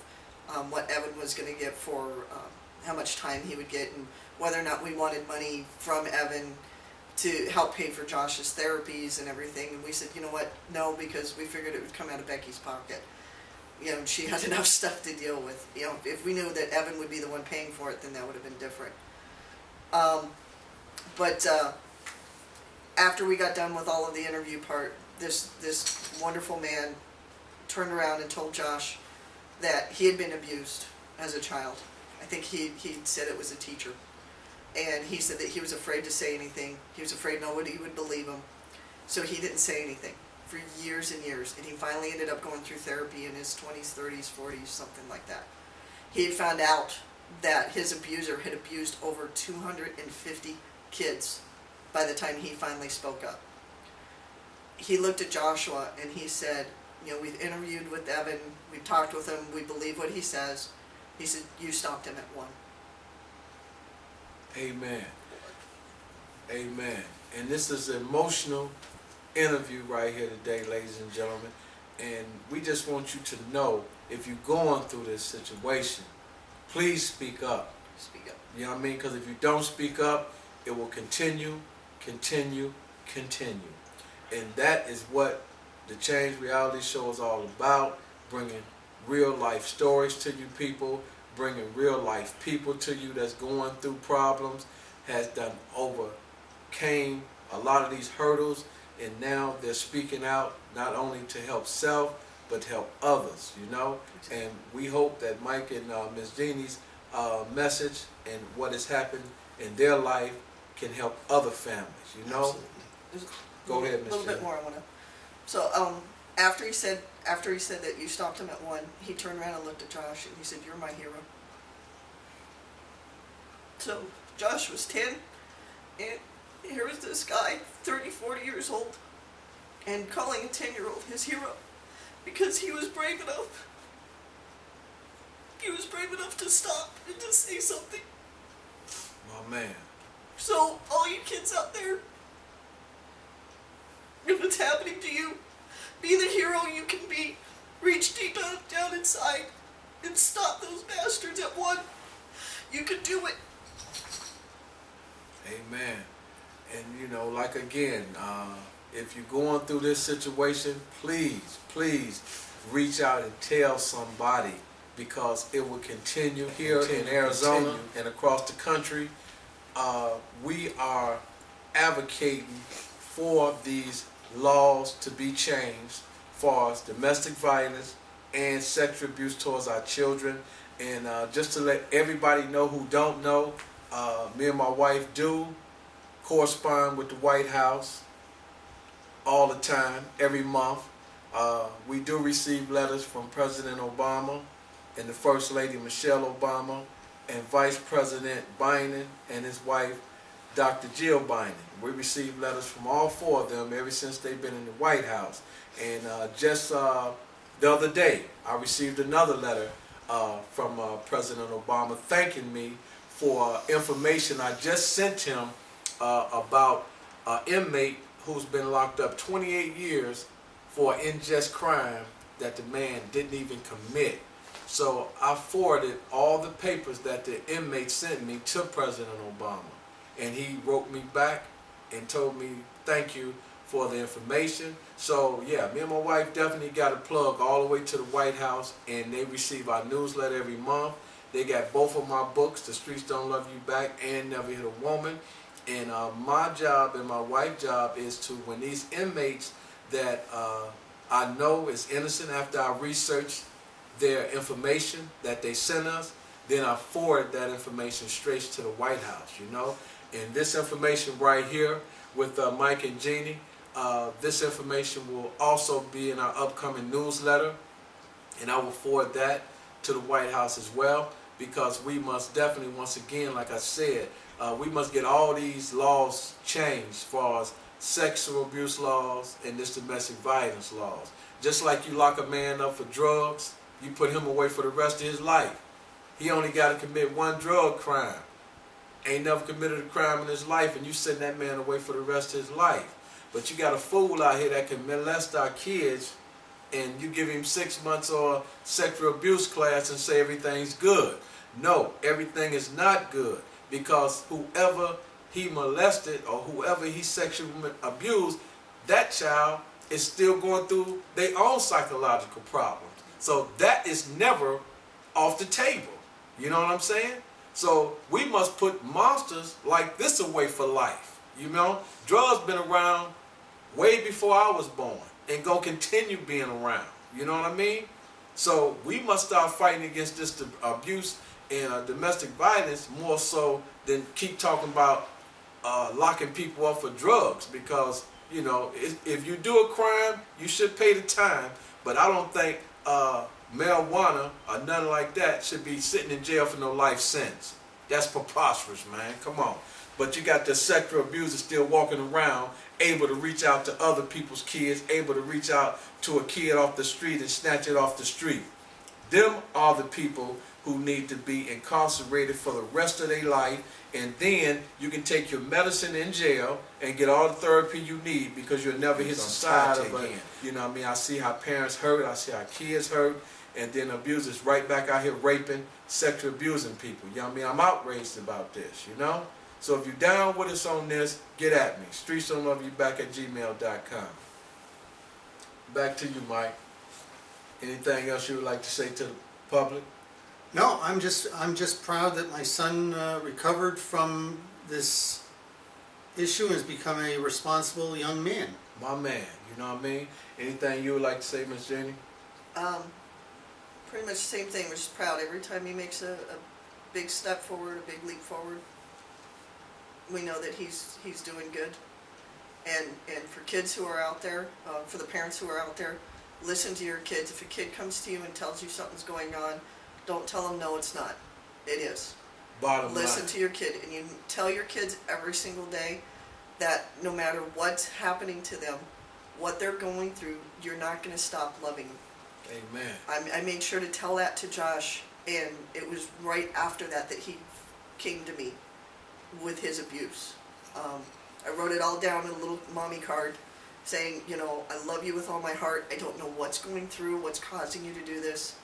what Evan was going to get for how much time he would get, and whether or not we wanted money from Evan to help pay for Josh's therapies and everything. And we said, you know what, no, because we figured it would come out of Becky's pocket. You know, she had enough stuff to deal with. You know, if we knew that Evan would be the one paying for it, then that would have been different. But after we got done with all of the interview part, this wonderful man turned around and told Josh that he had been abused as a child. I think he said it was a teacher. And he said that he was afraid to say anything. He was afraid nobody would believe him. So he didn't say anything for years and years. And he finally ended up going through therapy in his 20s, 30s, 40s, something like that. He had found out that his abuser had abused over 250 kids by the time he finally spoke up. He looked at Joshua and he said, you know, we've interviewed with Evan, we've talked with him, we believe what he says. He said, you stopped him at one. Amen. Amen. And this is an emotional interview right here today, ladies and gentlemen. And we just want you to know, if you're going through this situation, please speak up. Speak up. You know what I mean? Because if you don't speak up, it will continue, continue, continue. And that is what the Change Reality Show is all about, bringing real life stories to you people, bringing real life people to you that's going through problems, has overcame a lot of these hurdles, and now they're speaking out not only to help self, but to help others, you know. And we hope that Mike and Ms. Jeannie's message and what has happened in their life can help other families, you know. There's Go ahead, a Ms. little bit Jeannie. more I want to. So after he said that you stopped him at 1, he turned around and looked at Josh and he said, "You're my hero." So Josh was 10, and here was this guy, 30, 40 years old, and calling a 10-year-old his hero because he was brave enough. He was brave enough to stop and to say something. Oh man. So all you kids out there, if it's happening to you, be the hero you can be. Reach deep down inside and stop those bastards at 1. You can do it. Amen. And you know, like again, if you're going through this situation, please reach out and tell somebody, because it will continue here in Arizona and across the country. We are advocating for these laws to be changed as far as domestic violence and sexual abuse towards our children. And just to let everybody know who don't know, me and my wife do correspond with the White House all the time, every month. We do receive letters from President Obama and the First Lady Michelle Obama and Vice President Biden and his wife, Dr. Jill Biden. We receive letters from all 4 of them ever since they've been in the White House. And just the other day, I received another letter from President Obama thanking me for information I just sent him about an inmate who's been locked up 28 years for an unjust crime that the man didn't even commit. So I forwarded all the papers that the inmate sent me to President Obama. And he wrote me back and told me thank you for the information. So yeah, me and my wife definitely got a plug all the way to the White House, and they receive our newsletter every month. They got both of my books, The Streets Don't Love You Back and Never Hit a Woman. And my job and my wife's job is to, when these inmates that I know is innocent, after I research their information that they sent us, then I forward that information straight to the White House, you know. And this information right here with Mike and Jeannie, this information will also be in our upcoming newsletter, and I will forward that to the White House as well, because we must definitely, once again, like I said, we must get all these laws changed as far as sexual abuse laws and this domestic violence laws. Just like you lock a man up for drugs, you put him away for the rest of his life. He only got to commit 1 drug crime. Ain't never committed a crime in his life, and you send that man away for the rest of his life. But you got a fool out here that can molest our kids, and you give him 6 months or sexual abuse class and say everything's good. No, everything is not good, because whoever he molested or whoever he sexually abused, that child is still going through their own psychological problems. So that is never off the table. You know what I'm saying? So we must put monsters like this away for life. You know, drugs been around way before I was born and gonna continue being around. You know what I mean? So we must start fighting against this abuse and domestic violence more so than keep talking about locking people up for drugs, because you know, if you do a crime, you should pay the time. But I don't think marijuana or nothing like that should be sitting in jail for no life sentence. That's preposterous, man. Come on. But you got the sexual abuser still walking around, able to reach out to other people's kids, able to reach out to a kid off the street and snatch it off the street. Them are the people who need to be incarcerated for the rest of their life, and then you can take your medicine in jail and get all the therapy you need, because you'll never hit society again. You know what I mean? I see how parents hurt, I see how kids hurt, and then abusers right back out here raping, sexual abusing people. You know what I mean? I'm outraged about this, you know? So if you're down with us on this, get at me. streetsdon'tloveyouback@gmail.com. Back to you, Mike. Anything else you would like to say to the public? No, I'm just proud that my son recovered from this issue and has become a responsible young man. My man, you know what I mean? Anything you would like to say, Miss Jenny? Pretty much the same thing. We're just proud every time he makes a big step forward, a big leap forward. We know that he's doing good. And for kids who are out there, for the parents who are out there, listen to your kids. If a kid comes to you and tells you something's going on, don't tell them no, it's not. It is. Bottom Listen line. to your kid, and you tell your kids every single day that no matter what's happening to them, what they're going through, you're not going to stop loving them. Amen. I made sure to tell that to Josh, and it was right after that he came to me with his abuse. I wrote it all down in a little mommy card saying, you know, I love you with all my heart. I don't know what's going through, what's causing you to do this.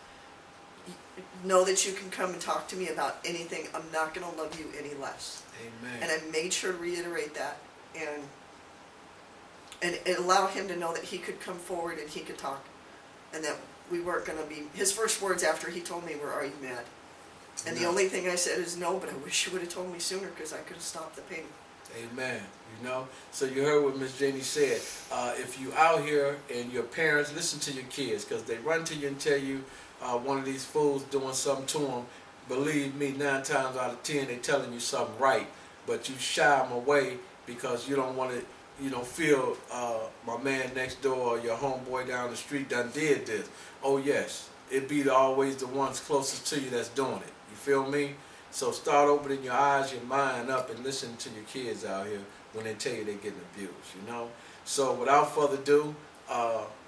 Know that you can come and talk to me about anything. I'm not going to love you any less. Amen. And I made sure to reiterate that and allow him to know that he could come forward and he could talk, and that we weren't going to be, his first words after he told me were, "Are you mad?" And the only thing I said is, "No, but I wish you would have told me sooner because I could have stopped the pain." Amen. You know, so you heard what Miss Jenny said. If you out here and your parents, listen to your kids, because they run to you and tell you one of these fools doing something to them. Believe me, 9 times out of 10 they telling you something right, but you shy them away because you don't want to, you don't feel my man next door or your homeboy down the street done did this. Oh yes, it be always the ones closest to you that's doing it. You feel me? So start opening your eyes, your mind up, and listen to your kids out here when they tell you they're getting abused, you know? So without further ado,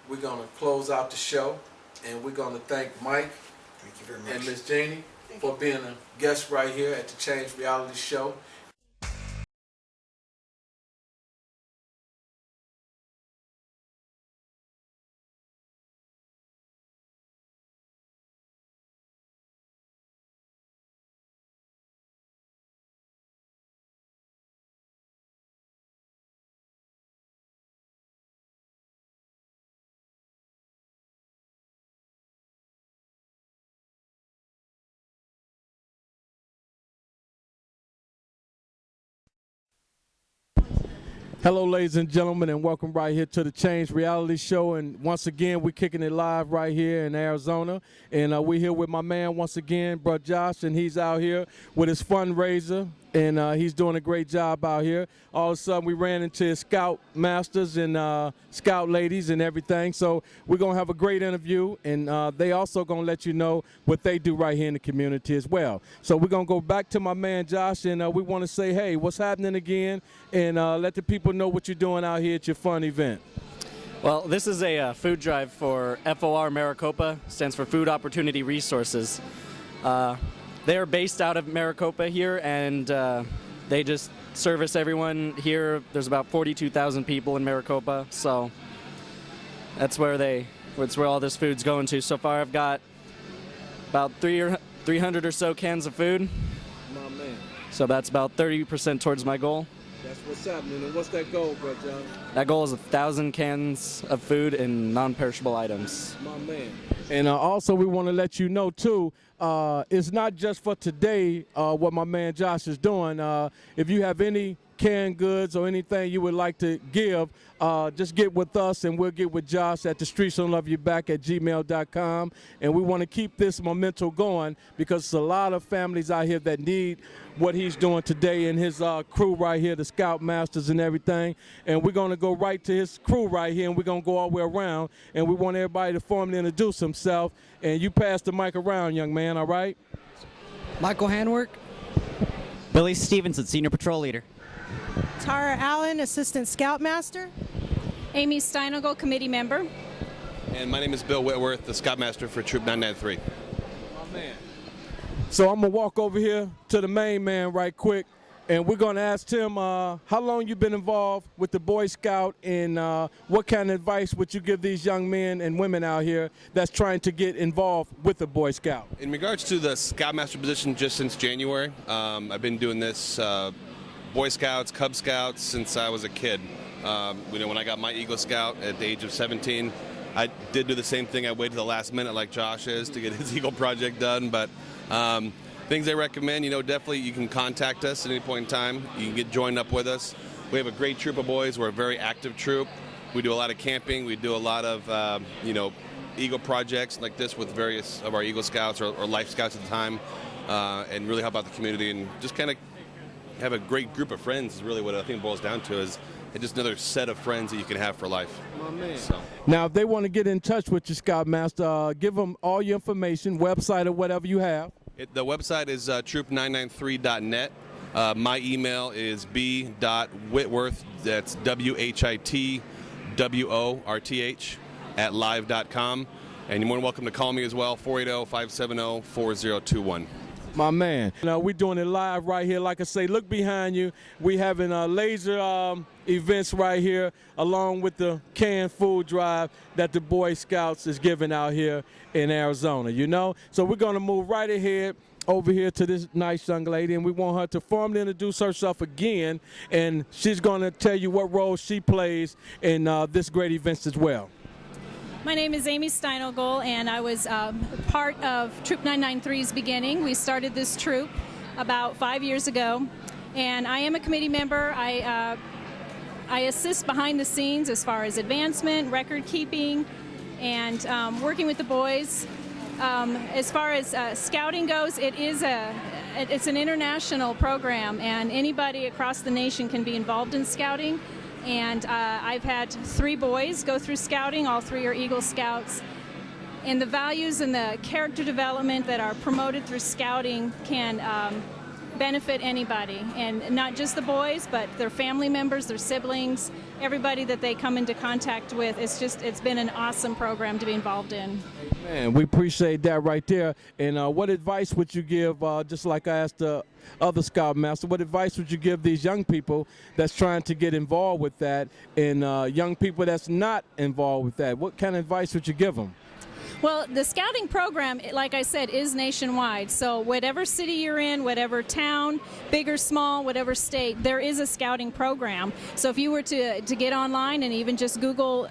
we're going to close out the show, and we're going to thank Mike Thank you very much. and Miss Janie for being a guest right here at the Change Reality Show. Hello, ladies and gentlemen, and welcome right here to the Change Reality Show. And once again, we're kicking it live right here in Arizona. And we're here with my man once again, Bro Josh, and he's out here with his fundraiser. And he's doing a great job out here. All of a sudden, we ran into his scout masters and scout ladies and everything. So we're going to have a great interview. And they also going to let you know what they do right here in the community as well. So we're going to go back to my man Josh, and we want to say, hey, what's happening again? And let the people know what you're doing out here at your fun event. Well, this is a food drive for FOR Maricopa, stands for Food Opportunity Resources. They are based out of Maricopa here, and they just service everyone here. There's about 42,000 people in Maricopa, so that's where all this food's going to. So far, I've got about 300 or so cans of food. My man. So that's about 30% towards my goal. That's what's happening. And what's that goal, Bro John? That goal is 1,000 cans of food and non-perishable items. My man. And also we want to let you know, too, it's not just for today what my man Josh is doing. If you have any canned goods or anything you would like to give, just get with us and we'll get with Josh at the Streets Don't Love You Back at gmail.com. And we want to keep this momentum going because there's a lot of families out here that need what he's doing today and his crew right here, the Scout Masters and everything. And we're going to go right to his crew right here, and we're going to go all the way around. And we want everybody to formally introduce himself. And you pass the mic around, young man, all right? Michael Handwork. Billy Stevenson, Senior Patrol Leader. Tara Allen, Assistant Scoutmaster. Amy Steinogle, Committee Member. And my name is Bill Whitworth, the Scoutmaster for Troop 993. My man. So I'm going to walk over here to the main man right quick, and we're going to ask him how long you've been involved with the Boy Scout, and what kind of advice would you give these young men and women out here that's trying to get involved with the Boy Scout? In regards to the Scoutmaster position, just since January, I've been doing this Boy Scouts, Cub Scouts since I was a kid. When I got my Eagle Scout at the age of 17, I did do the same thing. I waited to the last minute like Josh is to get his Eagle project done, but things I recommend, definitely you can contact us at any point in time. You can get joined up with us. We have a great troop of boys. We're a very active troop. We do a lot of camping. We do a lot of, Eagle projects like this with various of our Eagle Scouts or Life Scouts at the time, and really help out the community and just kind of have a great group of friends is really what I think it boils down to, is just another set of friends that you can have for life. My man. So. Now, if they want to get in touch with you, Scoutmaster, give them all your information, website or whatever you have. The website is troop993.net. My email is b.whitworth, that's WHITWORTH, at live.com. And you're more than welcome to call me as well, 480-570-4021. My man. We're doing it live right here. Like I say, look behind you. We having laser events right here, along with the canned food drive that the Boy Scouts is giving out here in Arizona, So we're going to move right ahead over here to this nice young lady, and we want her to formally introduce herself again, and she's going to tell you what role she plays in this great event as well. My name is Amy Steinogel, and I was part of Troop 993's beginning. We started this troop about 5 years ago, and I am a committee member. I assist behind the scenes as far as advancement, record keeping, and working with the boys. As far as scouting goes, it's an international program, and anybody across the nation can be involved in scouting. And I've had 3 boys go through scouting. All 3 are Eagle Scouts. And the values and the character development that are promoted through scouting can benefit anybody. And not just the boys, but their family members, their siblings, everybody that they come into contact with. It's been an awesome program to be involved in. Man, we appreciate that right there. And what advice would you give, just like I asked the other Scoutmaster, what advice would you give these young people that's trying to get involved with that, and young people that's not involved with that? What kind of advice would you give them? Well, the scouting program, like I said, is nationwide. So whatever city you're in, whatever town, big or small, whatever state, there is a scouting program. So if you were to get online and even just Google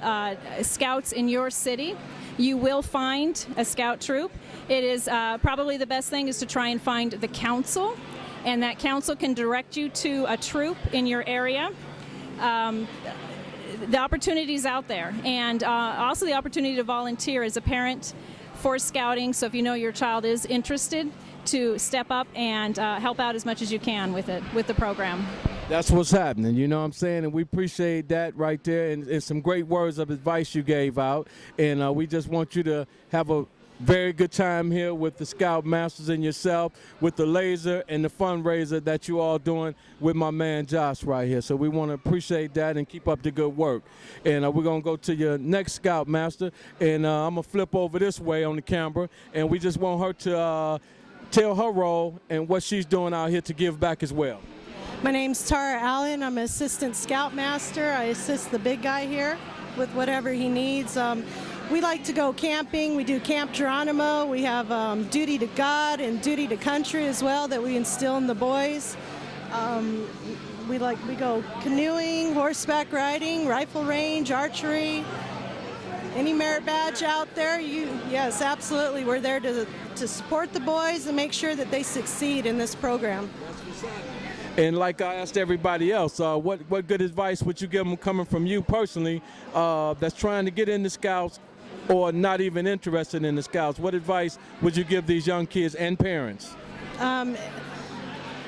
scouts in your city, you will find a scout troop. It is probably the best thing is to try and find the council, and that council can direct you to a troop in your area. The opportunities out there, and also the opportunity to volunteer as a parent for scouting. So if you know your child is interested, to step up and help out as much as you can with the program. That's what's happening, you know what I'm saying? And we appreciate that right there, and some great words of advice you gave out. And we just want you to have a very good time here with the Scoutmasters and yourself, with the laser and the fundraiser that you all doing with my man Josh right here. So we want to appreciate that and keep up the good work. And we're going to go to your next Scoutmaster, and I'm going to flip over this way on the camera, and we just want her to tell her role and what she's doing out here to give back as well. My name's Tara Allen. I'm an assistant scoutmaster. I assist the big guy here with whatever he needs. We like to go camping. We do Camp Geronimo. We have duty to God and duty to country as well that we instill in the boys. We go canoeing, horseback riding, rifle range, archery. Any merit badge out there? Yes, absolutely. We're there to support the boys and make sure that they succeed in this program. And like I asked everybody else, what good advice would you give them coming from you personally that's trying to get in the Scouts or not even interested in the Scouts? What advice would you give these young kids and parents?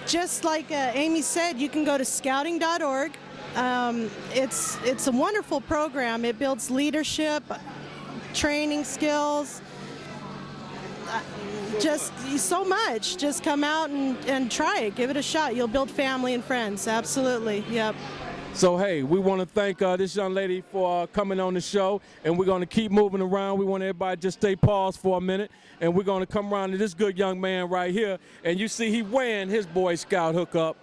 Just like Amy said, you can go to scouting.org. It's a wonderful program. It builds leadership, training skills, just so much. Just come out and try it. Give it a shot. You'll build family and friends. Absolutely. Yep. So, hey, we want to thank this young lady for coming on the show, and we're going to keep moving around. We want everybody to just stay paused for a minute, and we're going to come around to this good young man right here, and you see he wearing his Boy Scout hookup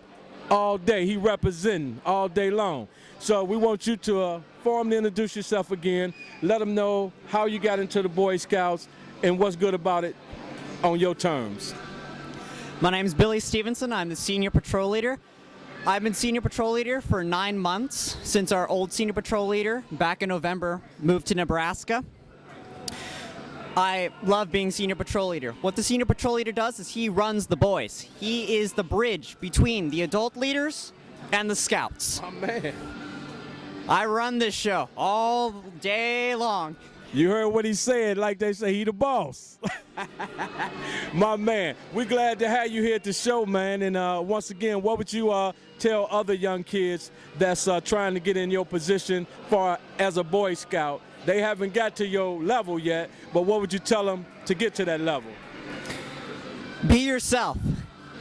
all day. He representing all day long. So we want you to formally introduce yourself again, let them know how you got into the Boy Scouts and what's good about it on your terms. My name is Billy Stevenson. I'm the senior patrol leader. I've been senior patrol leader for 9 months since our old senior patrol leader back in November moved to Nebraska. I love being senior patrol leader. What the senior patrol leader does is he runs the boys. He is the bridge between the adult leaders and the Scouts. Oh, man. I run this show all day long. You heard what he said, like they say, he the boss. My man, we're glad to have you here at the show, man. And once again, what would you tell other young kids that's trying to get in your position as a Boy Scout? They haven't got to your level yet, but what would you tell them to get to that level? Be yourself.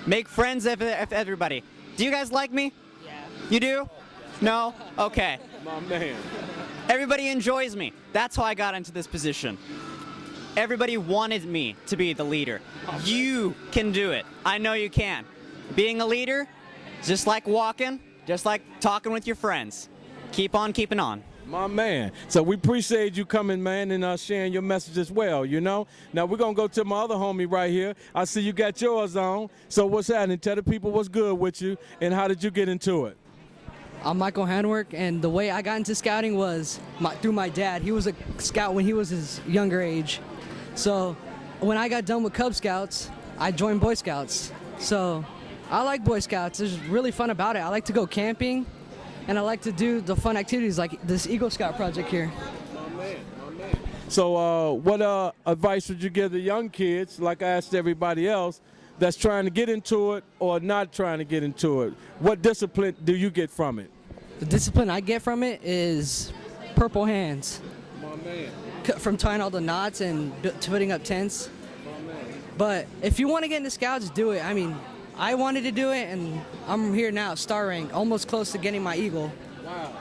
Make friends with everybody. Do you guys like me? Yeah. You do? No? Okay. My man. Everybody enjoys me. That's how I got into this position. Everybody wanted me to be the leader. You can do it. I know you can. Being a leader, just like walking, just like talking with your friends. Keep on keeping on. My man. So we appreciate you coming, man, and sharing your message as well, you know. Now we're going to go to my other homie right here. I see you got yours on. So what's happening? Tell the people what's good with you and how did you get into it? I'm Michael Handwork, and the way I got into scouting was through my dad. He was a scout when he was his younger age. So when I got done with Cub Scouts, I joined Boy Scouts. So I like Boy Scouts. There's really fun about it. I like to go camping, and I like to do the fun activities like this Eagle Scout project here. My man, my man. So what advice would you give the young kids, like I asked everybody else, that's trying to get into it or not trying to get into it? What discipline do you get from it? The discipline I get from it is purple hands. My man. From tying all the knots and putting up tents. My man. But if you want to get into scouts, do it. I mean, I wanted to do it, and I'm here now, star rank, almost close to getting my Eagle. Wow.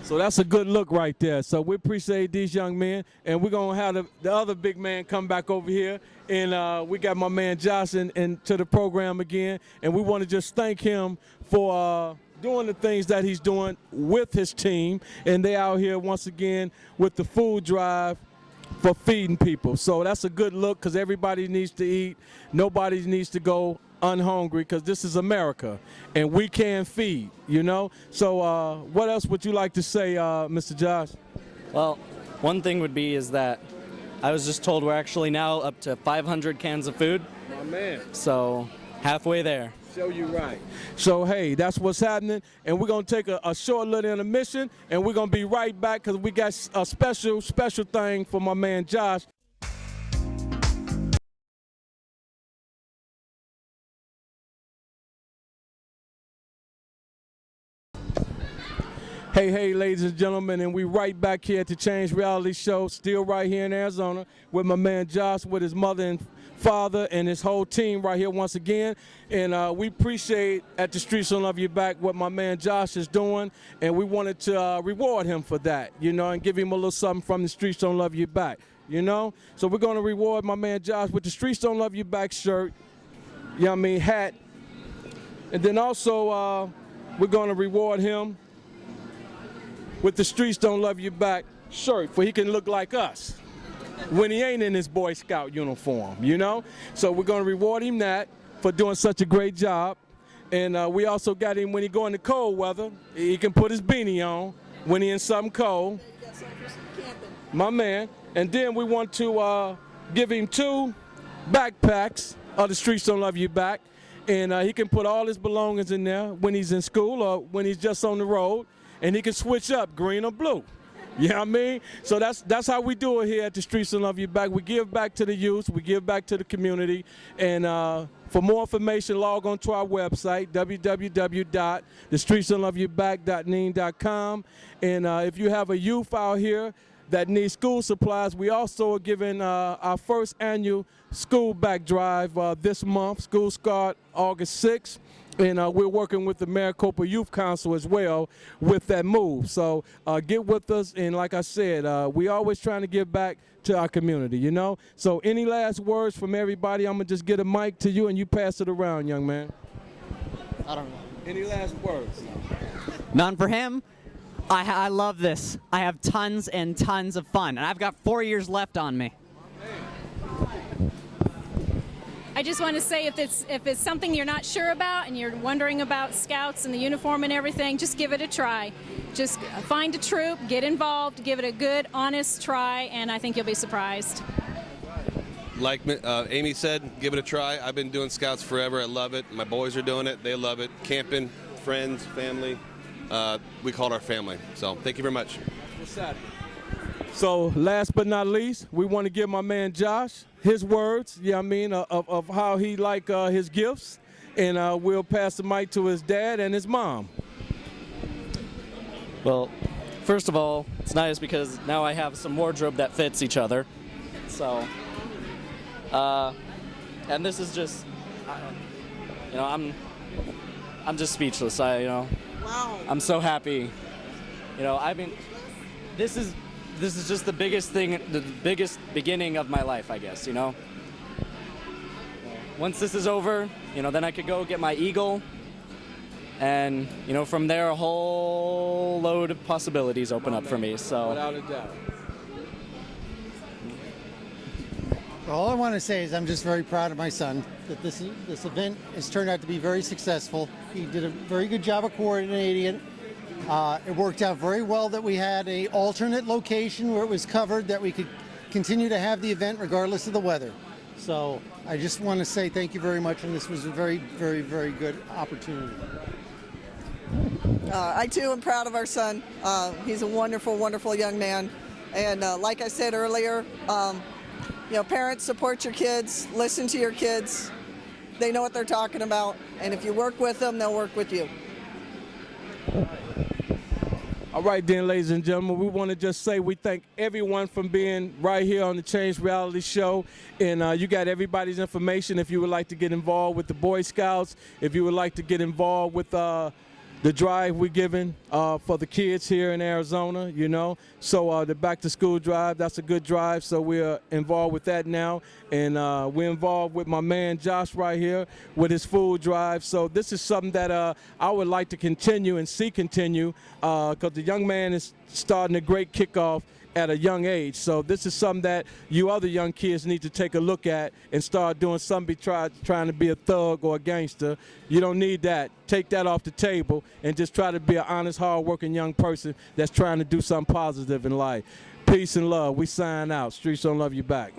So that's a good look right there. So we appreciate these young men, and we're going to have the other big man come back over here. And we got my man Josh into the program again, and we want to just thank him for doing the things that he's doing with his team. And they out here once again with the food drive for feeding people. So that's a good look because everybody needs to eat. Nobody needs to go unhungry because this is America and we can feed, you know. So what else would you like to say, Mr. Josh? Well, one thing would be is that I was just told we're actually now up to 500 cans of food. My man. So halfway there. Show you right. So, hey, that's what's happening. And we're going to take a short little intermission, and we're going to be right back because we got a special thing for my man Josh. Hey, ladies and gentlemen, and we right back here at the Change Reality Show, still right here in Arizona with my man Josh, with his mother and father and his whole team right here once again. And we appreciate at the Streets Don't Love You Back what my man Josh is doing, and we wanted to reward him for that, you know, and give him a little something from the Streets Don't Love You Back, you know. So we're going to reward my man Josh with the Streets Don't Love You Back shirt, you know what I mean, hat. And then also we're going to reward him with the Streets Don't Love You Back shirt, for he can look like us when he ain't in his Boy Scout uniform, you know? So we're gonna reward him that for doing such a great job. And we also got him when he go in the cold weather, he can put his beanie on when he in something cold. My man. And then we want to give him 2 backpacks of the Streets Don't Love You Back. And he can put all his belongings in there when he's in school or when he's just on the road. And he can switch up green or blue. You know what I mean? So that's how we do it here at the Streets Don't Love You Back. We give back to the youth, we give back to the community. And for more information, log on to our website, www.thestreetsdon'tloveyouback.ning.com. And if you have a youth out here that needs school supplies, we also are giving our first annual school back drive this month. School start August 6th. And we're working with the Maricopa Youth Council as well with that move. So get with us. And like I said, we always trying to give back to our community, you know. So any last words from everybody? I'm going to just get a mic to you and you pass it around, young man. I don't know. Any last words? None for him. I love this. I have tons and tons of fun. And I've got 4 years left on me. I just want to say if it's something you're not sure about and you're wondering about Scouts and the uniform and everything, just give it a try. Just find a troop, get involved, give it a good, honest try, and I think you'll be surprised. Like Amy said, give it a try. I've been doing Scouts forever. I love it. My boys are doing it. They love it. Camping, friends, family. we called our family. So thank you very much. So last but not least, we want to give my man Josh his words, of how he like his gifts, and we'll pass the mic to his dad and his mom. Well, first of all, it's nice because now I have some wardrobe that fits each other. So, and this is just, I'm just speechless. Wow. I'm so happy. This is just the biggest thing, the biggest beginning of my life, I guess. Once this is over, then I could go get my eagle. And, from there, a whole load of possibilities open up for me. So, without a doubt. All I want to say is I'm just very proud of my son that this event has turned out to be very successful. He did a very good job of coordinating it. It worked out very well that we had an alternate location where it was covered, that we could continue to have the event regardless of the weather. So I just want to say thank you very much, and this was a very, very, very good opportunity. I too am proud of our son. He's a wonderful, wonderful young man. And like I said earlier, parents, support your kids, listen to your kids. They know what they're talking about. And if you work with them, they'll work with you. All right, then, ladies and gentlemen, we want to just say we thank everyone for being right here on the Change Reality Show. And you got everybody's information if you would like to get involved with the Boy Scouts, if you would like to get involved with the drive we're giving for the kids here in Arizona, So the back to school drive, that's a good drive. So we're involved with that now. And we're involved with my man Josh right here with his food drive. So this is something that I would like to continue and see continue because the young man is starting a great kickoff at a young age. So this is something that you other young kids need to take a look at and start doing something trying to be a thug or a gangster. You don't need that. Take that off the table and just try to be an honest, hard-working young person that's trying to do something positive in life. Peace and love. We sign out. Streets don't love you back.